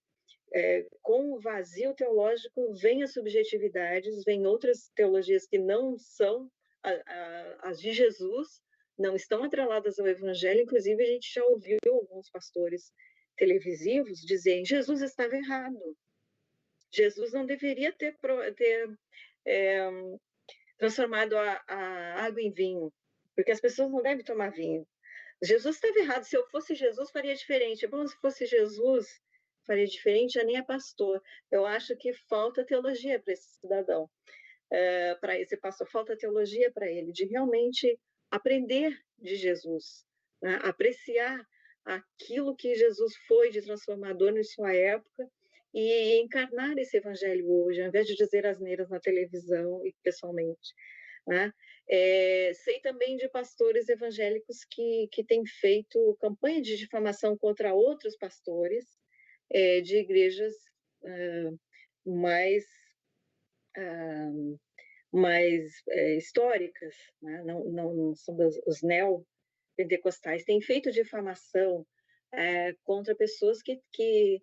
com o vazio teológico vem as subjetividades, vem outras teologias que não são as de Jesus, não estão atreladas ao Evangelho. Inclusive, a gente já ouviu alguns pastores televisivos dizerem: Jesus estava errado, Jesus não deveria ter transformado a água em vinho, porque as pessoas não devem tomar vinho. Jesus estava errado, se eu fosse Jesus faria diferente. Bom, se fosse Jesus faria diferente, já nem é pastor. Eu acho que falta teologia para esse cidadão, para esse pastor, falta teologia para ele, de realmente aprender de Jesus, né? Apreciar aquilo que Jesus foi de transformador em sua época e encarnar esse evangelho hoje, ao invés de dizer asneiras na televisão e pessoalmente. né? Sei também de pastores evangélicos que têm feito campanha de difamação contra outros pastores de igrejas mais históricas, né? Não são os neopentecostais, têm feito difamação contra pessoas que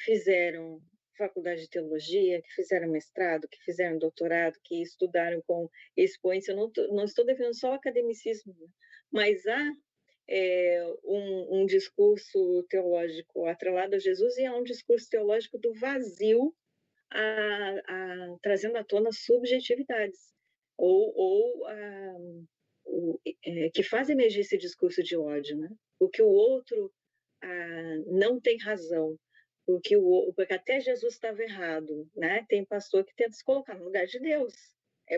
fizeram faculdade de teologia, que fizeram mestrado, que fizeram doutorado, que estudaram com expoentes. Eu não estou defendendo só o academicismo, mas há um discurso teológico atrelado a Jesus e há um discurso teológico do vazio, trazendo à tona subjetividades, que faz emergir esse discurso de ódio, né? Porque o outro não tem razão, porque até Jesus estava errado, né? Tem pastor que tenta se colocar no lugar de Deus,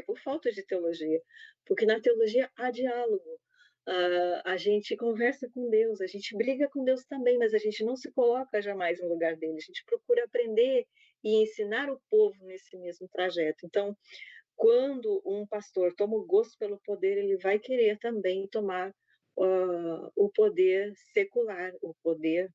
por falta de teologia, porque na teologia há diálogo, a gente conversa com Deus, a gente briga com Deus também, mas a gente não se coloca jamais no lugar dele, a gente procura aprender e ensinar o povo nesse mesmo trajeto. Então, quando um pastor toma o gosto pelo poder, ele vai querer também tomar o poder secular, o poder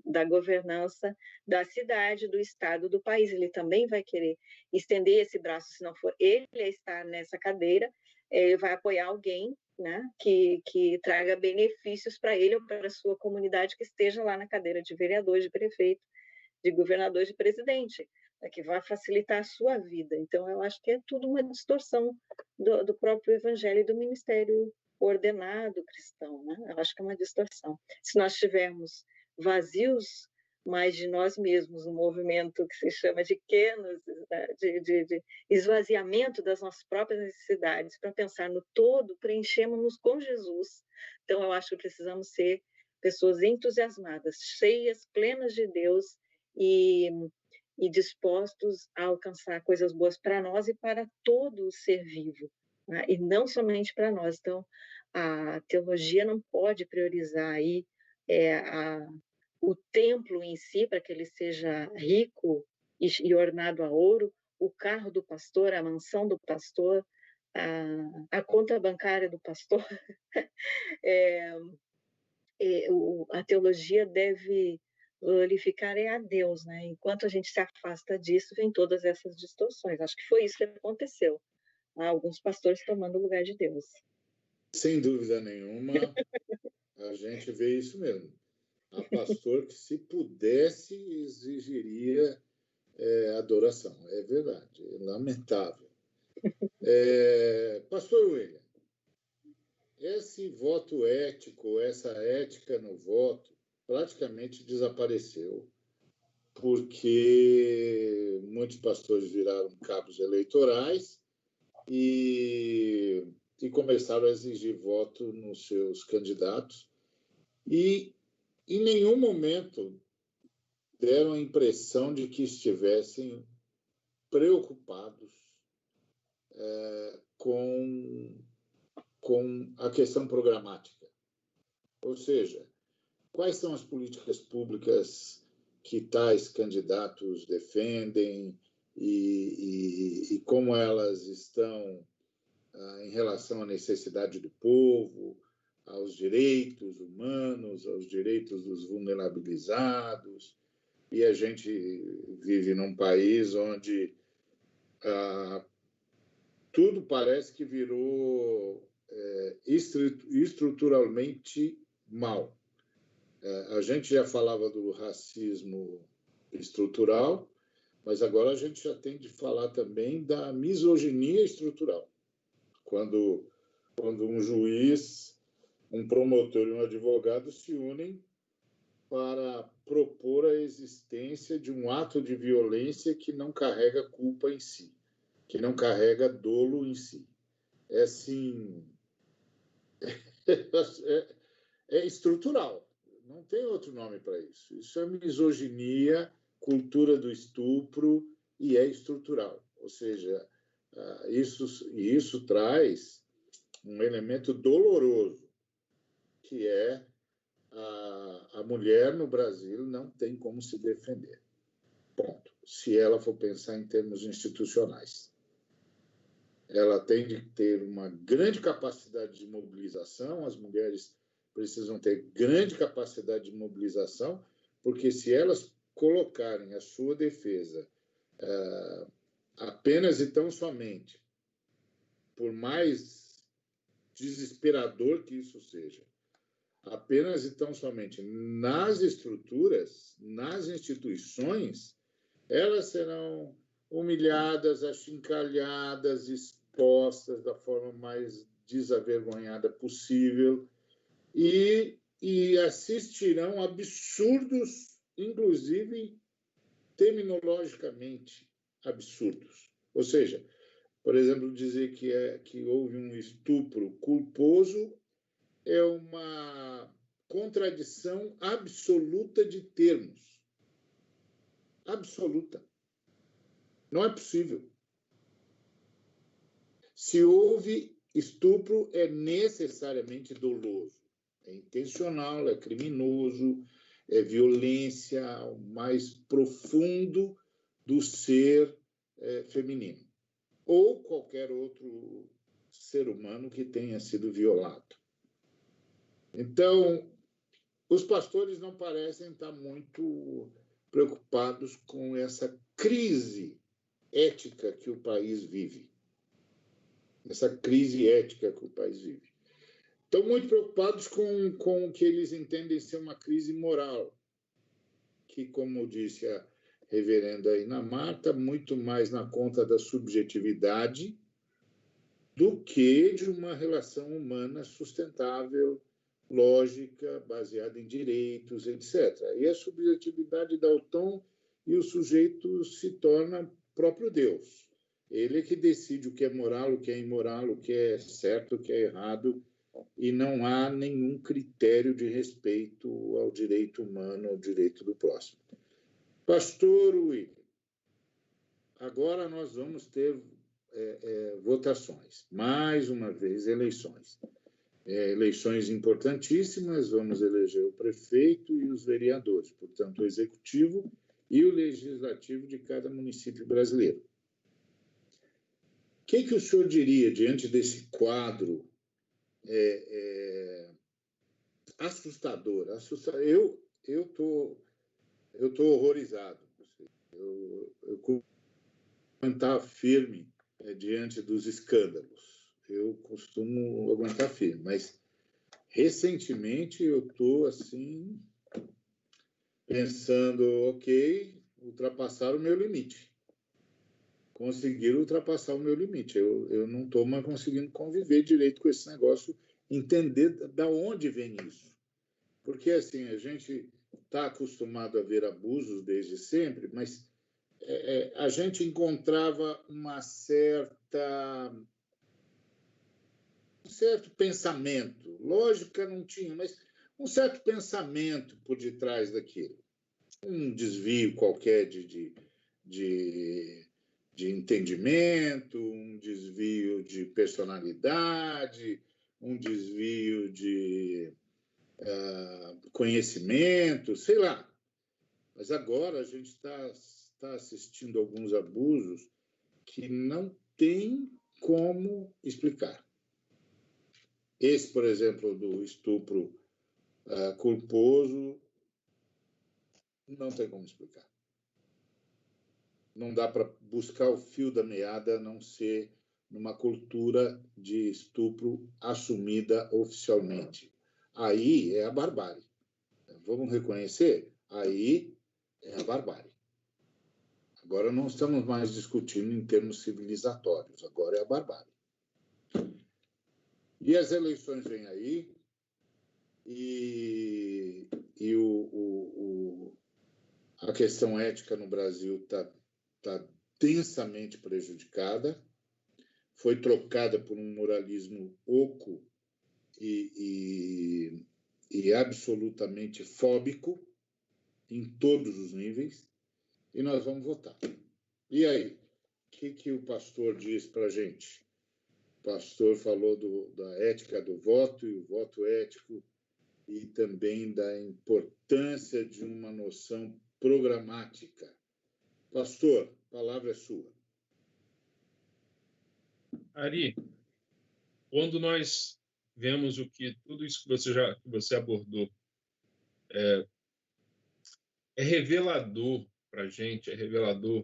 da governança da cidade, do estado, do país. Ele também vai querer estender esse braço, se não for ele a estar nessa cadeira, ele vai apoiar alguém, né, que traga benefícios para ele ou para a sua comunidade que esteja lá na cadeira de vereador, de prefeito, de governador, de presidente, que vai facilitar a sua vida. Então, eu acho que é tudo uma distorção do próprio evangelho e do ministério ordenado cristão, né? Eu acho que é uma distorção. Se nós tivermos vazios mais de nós mesmos, um movimento que se chama de Kenos, de esvaziamento das nossas próprias necessidades, para pensar no todo, preenchemos-nos com Jesus. Então, eu acho que precisamos ser pessoas entusiasmadas, cheias, plenas de Deus e dispostos a alcançar coisas boas para nós e para todo o ser vivo, né? E não somente para nós. Então, a teologia não pode priorizar aí o templo em si, para que ele seja rico e ornado a ouro, o carro do pastor, a mansão do pastor, a conta bancária do pastor. A teologia deve glorificar a Deus, né? Enquanto a gente se afasta disso, vem todas essas distorções. Acho que foi isso que aconteceu. Alguns pastores tomando o lugar de Deus. Sem dúvida nenhuma, a gente vê isso mesmo. Há pastor que, se pudesse, exigiria adoração. É verdade, é lamentável. Pastor William, esse voto ético, essa ética no voto, praticamente desapareceu, porque muitos pastores viraram cabos eleitorais e começaram a exigir voto nos seus candidatos e, em nenhum momento, deram a impressão de que estivessem preocupados com a questão programática. Ou seja, quais são as políticas públicas que tais candidatos defendem e como elas estão em relação à necessidade do povo, aos direitos humanos, aos direitos dos vulnerabilizados. E a gente vive num país onde tudo parece que virou estruturalmente mal. A gente já falava do racismo estrutural, mas agora a gente já tem de falar também da misoginia estrutural. Quando um juiz, um promotor e um advogado se unem para propor a existência de um ato de violência que não carrega culpa em si, que não carrega dolo em si. É assim, é estrutural, não tem outro nome para isso. Isso é misoginia, cultura do estupro e é estrutural. Ou seja, isso traz um elemento doloroso, que é a mulher no Brasil não tem como se defender. Ponto. Se ela for pensar em termos institucionais. ela tem de ter uma grande capacidade de mobilização, as mulheres precisam ter grande capacidade de mobilização, porque se elas colocarem a sua defesa apenas e tão somente, por mais desesperador que isso seja, apenas e tão somente nas estruturas, nas instituições, elas serão humilhadas, achincalhadas, expostas da forma mais desavergonhada possível e assistirão absurdos, inclusive terminologicamente absurdos. Ou seja, por exemplo, dizer que houve um estupro culposo é uma contradição absoluta de termos. Absoluta. Não é possível. Se houve estupro, é necessariamente doloso. É intencional, é criminoso, é violência ao mais profundo do ser feminino. Ou qualquer outro ser humano que tenha sido violado. Então, os pastores não parecem estar muito preocupados com essa crise ética que o país vive. Essa crise ética que o país vive. Estão muito preocupados com o que eles entendem ser uma crise moral, que, como disse a reverenda Inamar, está muito mais na conta da subjetividade do que de uma relação humana sustentável, lógica, baseada em direitos, etc. E a subjetividade dá o tom e o sujeito se torna próprio Deus. Ele é que decide o que é moral, o que é imoral, o que é certo, o que é errado, e não há nenhum critério de respeito ao direito humano, ao direito do próximo. Pastor William, agora nós vamos ter votações. Mais uma vez, eleições. Eleições importantíssimas, vamos eleger o prefeito e os vereadores, portanto, o executivo e o legislativo de cada município brasileiro. O que o senhor diria diante desse quadro assustador? Eu estou horrorizado. Eu aguentar firme diante dos escândalos. Eu costumo aguentar firme, mas recentemente eu estou assim pensando, ok, ultrapassaram o meu limite. Conseguiram ultrapassar o meu limite. Eu não estou mais conseguindo conviver direito com esse negócio, entender de onde vem isso. Porque, assim, a gente está acostumado a ver abusos desde sempre, mas a gente encontrava um certo pensamento. Lógica não tinha, mas um certo pensamento por detrás daquilo. Um desvio qualquer de entendimento, um desvio de personalidade, um desvio de conhecimento, sei lá. Mas agora a gente está assistindo alguns abusos que não tem como explicar. Esse, por exemplo, do estupro culposo, não tem como explicar. Não dá para buscar o fio da meada a não ser numa cultura de estupro assumida oficialmente. Aí é a barbárie. Vamos reconhecer? Aí é a barbárie. Agora não estamos mais discutindo em termos civilizatórios, agora é a barbárie. E as eleições vêm aí, e a questão ética no Brasil está densamente prejudicada, foi trocada por um moralismo oco e absolutamente fóbico em todos os níveis, e nós vamos votar. E aí, o que o pastor diz para a gente? O pastor falou da ética do voto e o voto ético, e também da importância de uma noção programática. Pastor, a palavra é sua. Ari, quando nós vemos tudo isso que você abordou, é revelador para a gente, é revelador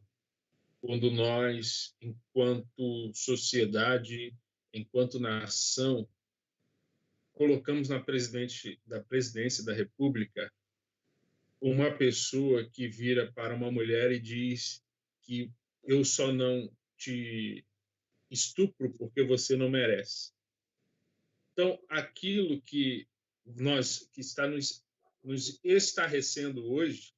quando nós, enquanto sociedade, enquanto nação, colocamos na presidência da República uma pessoa que vira para uma mulher e diz que eu só não te estupro porque você não merece. Então, aquilo que está nos estarrecendo hoje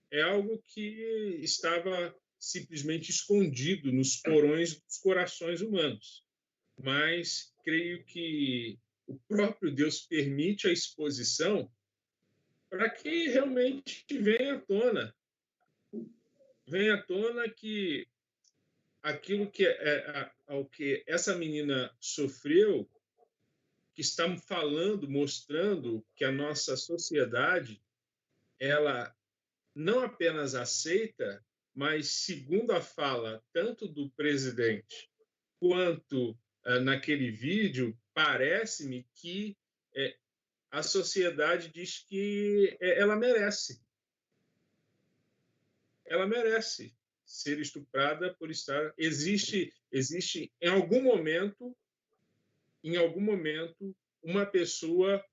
é algo que estava simplesmente escondido nos porões dos corações humanos. Mas creio que o próprio Deus permite a exposição para que realmente venha à tona que aquilo ao que essa menina sofreu, que estamos falando, mostrando que a nossa sociedade, ela não apenas aceita, mas, segundo a fala tanto do presidente quanto naquele vídeo, parece-me que a sociedade diz que ela merece. Ela merece ser estuprada por estar... Existe em algum momento, uma pessoa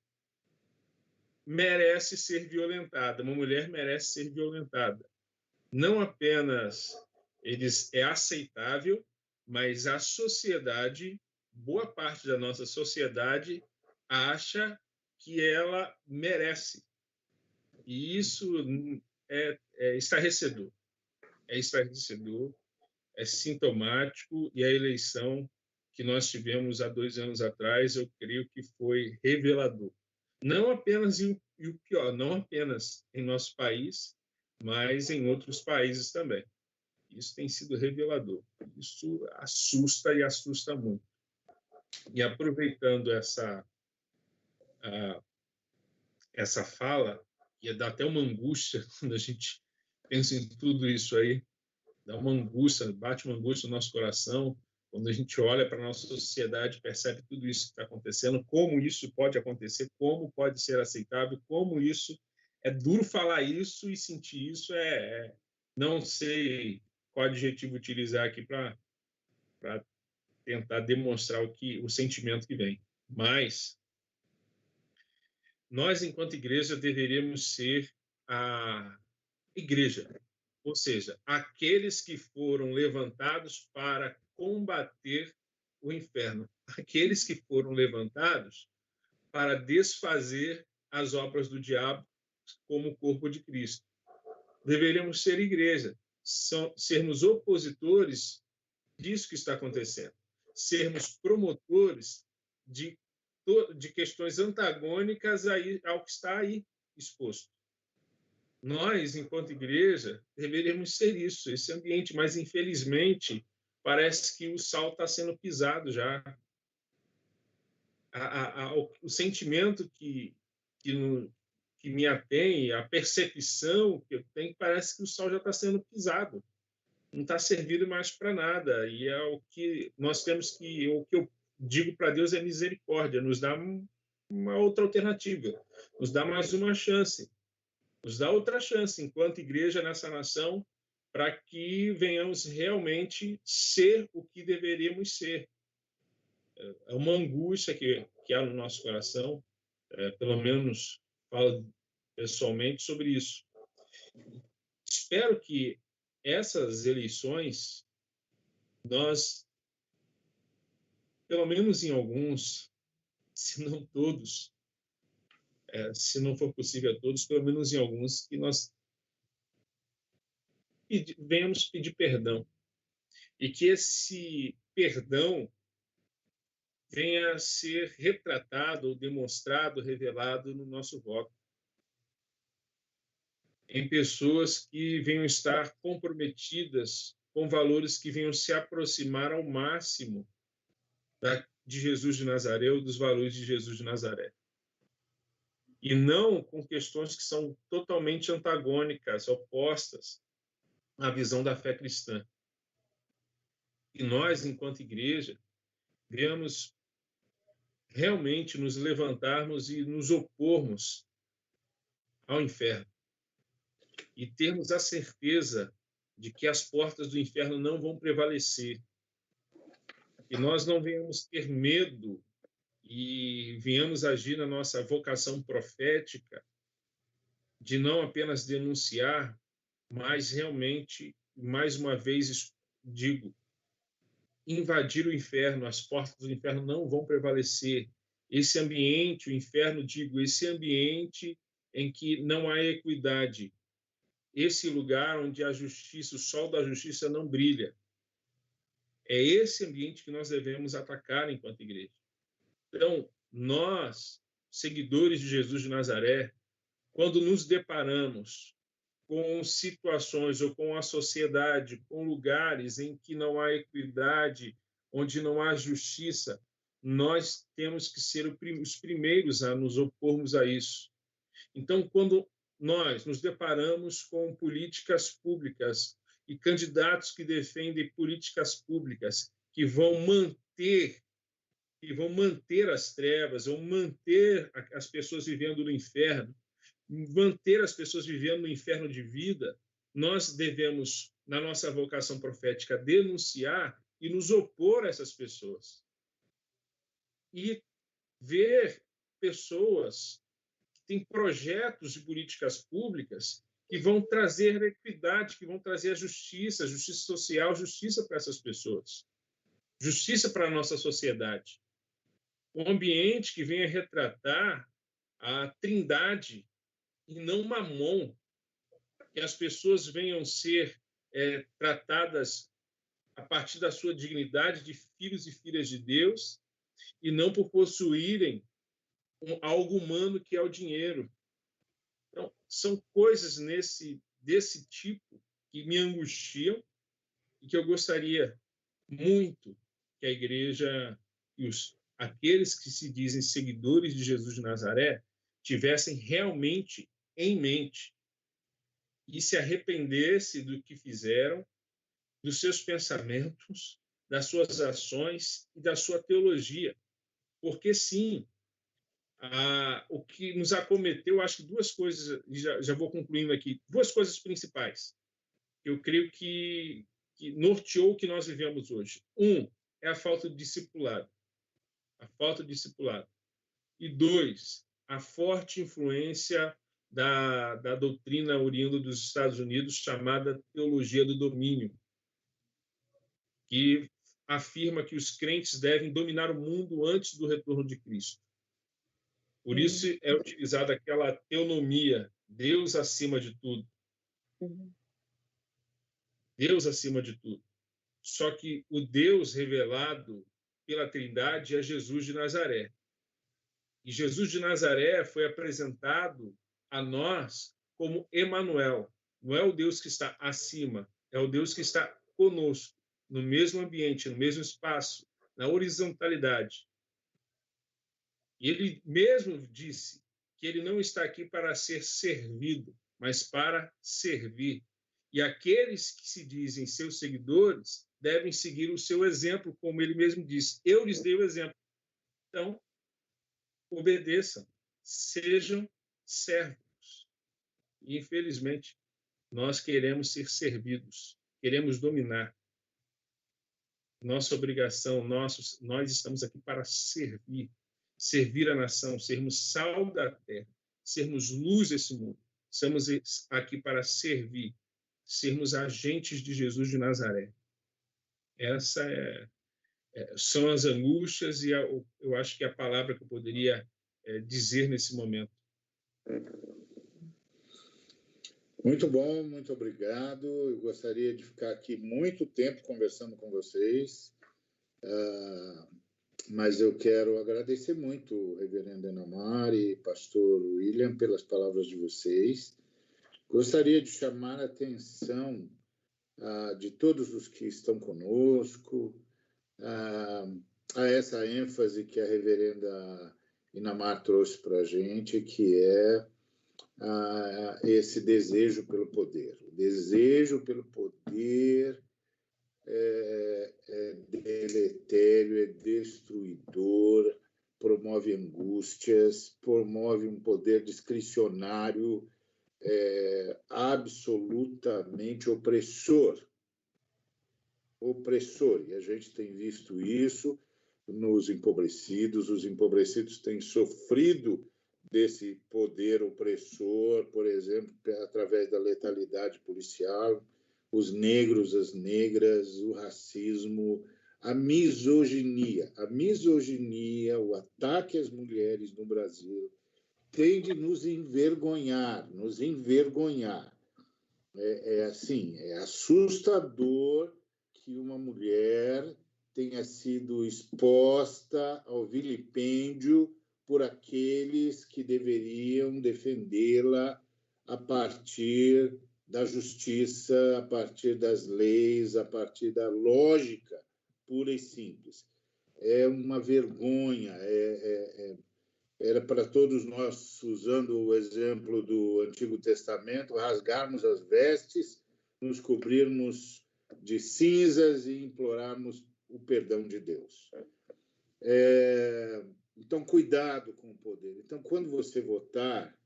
merece ser violentada, uma mulher merece ser violentada. Não apenas é aceitável, mas a sociedade, boa parte da nossa sociedade, acha que ela merece. E isso é estarrecedor. É estarrecedor, é sintomático, e a eleição que nós tivemos há 2 anos atrás, eu creio que foi revelador. Não apenas, e o pior, não apenas em nosso país, mas em outros países também. Isso tem sido revelador. Isso assusta e assusta muito. E aproveitando essa fala, ia dar até uma angústia quando a gente pensa em tudo isso aí, dá uma angústia, bate uma angústia no nosso coração, quando a gente olha para a nossa sociedade, percebe tudo isso que está acontecendo, como isso pode acontecer, como pode ser aceitável, como isso é duro falar isso e sentir isso, não sei qual adjetivo utilizar aqui para tentar demonstrar o sentimento que vem. Mas nós, enquanto igreja, deveríamos ser a igreja, ou seja, aqueles que foram levantados para combater o inferno, aqueles que foram levantados para desfazer as obras do diabo como o corpo de Cristo. Deveríamos ser igreja, sermos opositores disso que está acontecendo, sermos promotores de questões antagônicas ao que está aí exposto. Nós, enquanto igreja, deveríamos ser isso, esse ambiente, mas, infelizmente, parece que o sal está sendo pisado já. O sentimento que me atém, a percepção que eu tenho, parece que o sal já está sendo pisado, não está servindo mais para nada. E é o que nós temos que... O que eu digo para Deus é misericórdia, nos dá uma outra alternativa, nos dá mais uma chance. Nos dá outra chance, enquanto igreja nessa nação, para que venhamos realmente ser o que deveríamos ser. É uma angústia que há no nosso coração, pelo menos falo pessoalmente sobre isso. Espero que essas eleições, nós, pelo menos em alguns, se não todos, se não for possível a todos, pelo menos em alguns, que nós venhamos pedir perdão. E que esse perdão venha a ser retratado, ou demonstrado, revelado no nosso voto. Em pessoas que venham estar comprometidas com valores que venham se aproximar ao máximo de Jesus de Nazaré, ou dos valores de Jesus de Nazaré. E não com questões que são totalmente antagônicas, opostas à visão da fé cristã. E nós, enquanto igreja, devemos realmente nos levantarmos e nos opormos ao inferno e termos a certeza de que as portas do inferno não vão prevalecer, que nós não venhamos ter medo e venhamos agir na nossa vocação profética de não apenas denunciar, mas realmente, mais uma vez digo, invadir o inferno. As portas do inferno não vão prevalecer. Esse ambiente, o inferno, digo, esse ambiente em que não há equidade, esse lugar onde a justiça, o sol da justiça não brilha. É esse ambiente que nós devemos atacar enquanto igreja. Então, nós, seguidores de Jesus de Nazaré, quando nos deparamos com situações ou com a sociedade, com lugares em que não há equidade, onde não há justiça, nós temos que ser os primeiros a nos opormos a isso. Então, quando nós nos deparamos com políticas públicas e candidatos que defendem políticas públicas que vão manter as trevas, ou manter as pessoas vivendo no inferno, manter as pessoas vivendo no inferno de vida, nós devemos, na nossa vocação profética, denunciar e nos opor a essas pessoas. E ver pessoas que têm projetos de políticas públicas que vão trazer equidade, que vão trazer a justiça social, justiça para essas pessoas, justiça para a nossa sociedade. Um ambiente que venha retratar a trindade e não Mamon, que as pessoas venham ser tratadas a partir da sua dignidade de filhos e filhas de Deus e não por possuírem algo humano que é o dinheiro. Então, são coisas desse tipo que me angustiam e que eu gostaria muito que a igreja e aqueles que se dizem seguidores de Jesus de Nazaré tivessem realmente em mente e se arrependesse do que fizeram, dos seus pensamentos, das suas ações e da sua teologia. Porque, sim, o que nos acometeu, acho que duas coisas, já vou concluindo aqui, duas coisas principais, eu creio que norteou o que nós vivemos hoje. É a falta de discipulado. A falta de discipulado. E 2, a forte influência da doutrina oriunda dos Estados Unidos, chamada teologia do domínio, que afirma que os crentes devem dominar o mundo antes do retorno de Cristo. Por isso é utilizada aquela teonomia, Deus acima de tudo. Deus acima de tudo. Só que o Deus revelado pela Trindade é Jesus de Nazaré. E Jesus de Nazaré foi apresentado a nós como Emanuel. Não é o Deus que está acima, é o Deus que está conosco, no mesmo ambiente, no mesmo espaço, na horizontalidade. E ele mesmo disse que ele não está aqui para ser servido, mas para servir. E aqueles que se dizem seus seguidores devem seguir o seu exemplo, como ele mesmo disse. Eu lhes dei o exemplo. Então, obedeçam, sejam servos. E, infelizmente, nós queremos ser servidos, queremos dominar. Nossa obrigação, nós estamos aqui para servir a nação, sermos sal da terra, sermos luz desse mundo. Estamos aqui para servir, sermos agentes de Jesus de Nazaré. Essa são as angústias e eu acho que a palavra que eu poderia dizer nesse momento. Muito bom, muito obrigado. Eu gostaria de ficar aqui muito tempo conversando com vocês, mas eu quero agradecer muito, reverendo Enamar e pastor William, pelas palavras de vocês. Gostaria de chamar a atenção de todos os que estão conosco, a essa ênfase que a reverenda Inamar trouxe para a gente, que é esse desejo pelo poder. O desejo pelo poder é deletério, é destruidor, promove angústias, promove um poder discricionário absolutamente opressor. E a gente tem visto isso nos empobrecidos. Os empobrecidos têm sofrido desse poder opressor, por exemplo, através da letalidade policial, os negros, as negras, o racismo, a misoginia, o ataque às mulheres no Brasil tem de nos envergonhar. Assim, é assustador que uma mulher tenha sido exposta ao vilipêndio por aqueles que deveriam defendê-la a partir da justiça, a partir das leis, a partir da lógica pura e simples. É uma vergonha, era para todos nós, usando o exemplo do Antigo Testamento, rasgarmos as vestes, nos cobrirmos de cinzas e implorarmos o perdão de Deus. Então, cuidado com o poder. Então, quando você votar,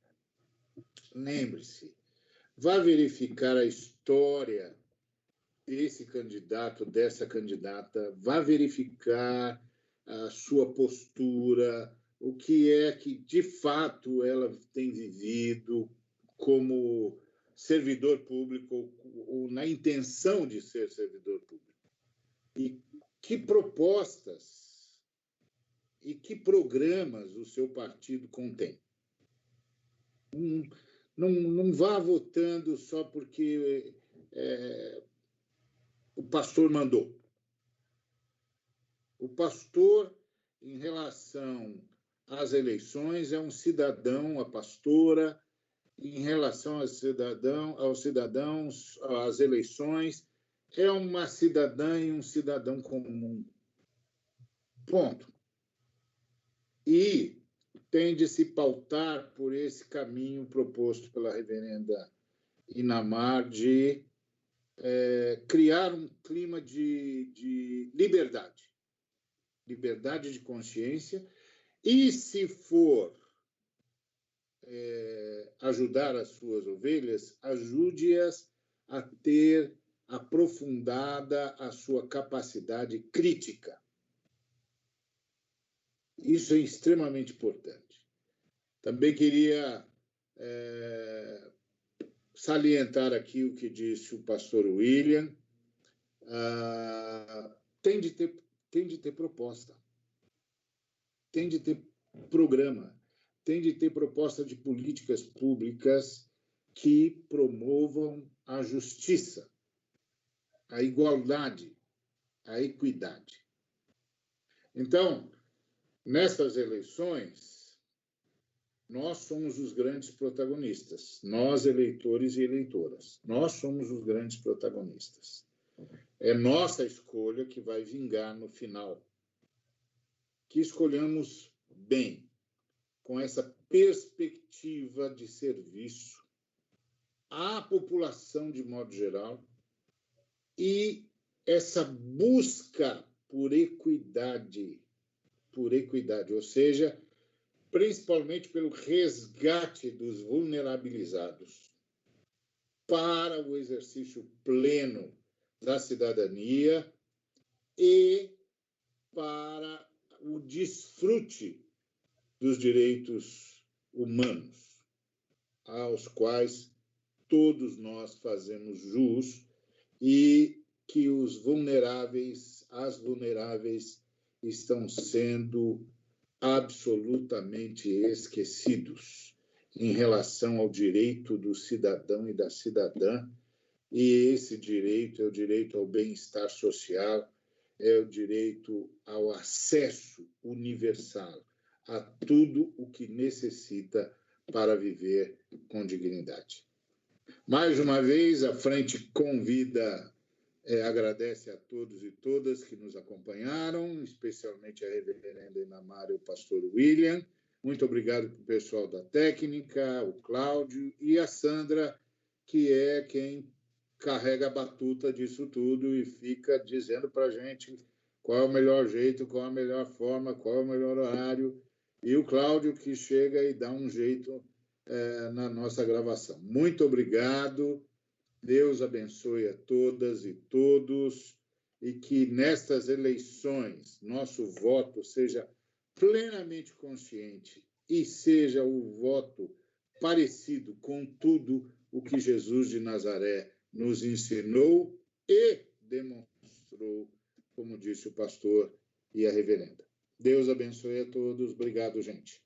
lembre-se, vá verificar a história desse candidato, dessa candidata, vá verificar a sua postura, o que é que, de fato, ela tem vivido como servidor público ou na intenção de ser servidor público. E que propostas e que programas o seu partido contém. Não vá votando só porque o pastor mandou. O pastor, em relação às eleições, é um cidadão, a pastora, em relação aos cidadãos, às eleições, é uma cidadã e um cidadão comum. Ponto. E tem de se pautar por esse caminho proposto pela reverenda Inamar de criar um clima de liberdade de consciência, e, se for ajudar as suas ovelhas, ajude-as a ter aprofundada a sua capacidade crítica. Isso é extremamente importante. Também queria salientar aqui o que disse o pastor William. Tem de ter proposta, tem de ter programa, tem de ter proposta de políticas públicas que promovam a justiça, a igualdade, a equidade. Então, nessas eleições, nós somos os grandes protagonistas, nós, eleitores e eleitoras, nós somos os grandes protagonistas. É nossa escolha que vai vingar no final. Que escolhamos bem, com essa perspectiva de serviço à população de modo geral e essa busca por equidade, ou seja, principalmente pelo resgate dos vulnerabilizados para o exercício pleno da cidadania e para o desfrute dos direitos humanos, aos quais todos nós fazemos jus, e que os vulneráveis, as vulneráveis, estão sendo absolutamente esquecidos em relação ao direito do cidadão e da cidadã. E esse direito é o direito ao bem-estar social, é o direito ao acesso universal a tudo o que necessita para viver com dignidade. Mais uma vez, a Frente Convida, agradece a todos e todas que nos acompanharam, especialmente a reverenda Inamar e o pastor William. Muito obrigado para o pessoal da técnica, o Cláudio e a Sandra, que é quem carrega a batuta disso tudo e fica dizendo para a gente qual é o melhor jeito, qual é a melhor forma, qual é o melhor horário. E o Cláudio que chega e dá um jeito na nossa gravação. Muito obrigado. Deus abençoe a todas e todos e que nestas eleições nosso voto seja plenamente consciente e seja o voto parecido com tudo o que Jesus de Nazaré nos ensinou e demonstrou, como disse o pastor e a reverenda. Deus abençoe a todos. Obrigado, gente.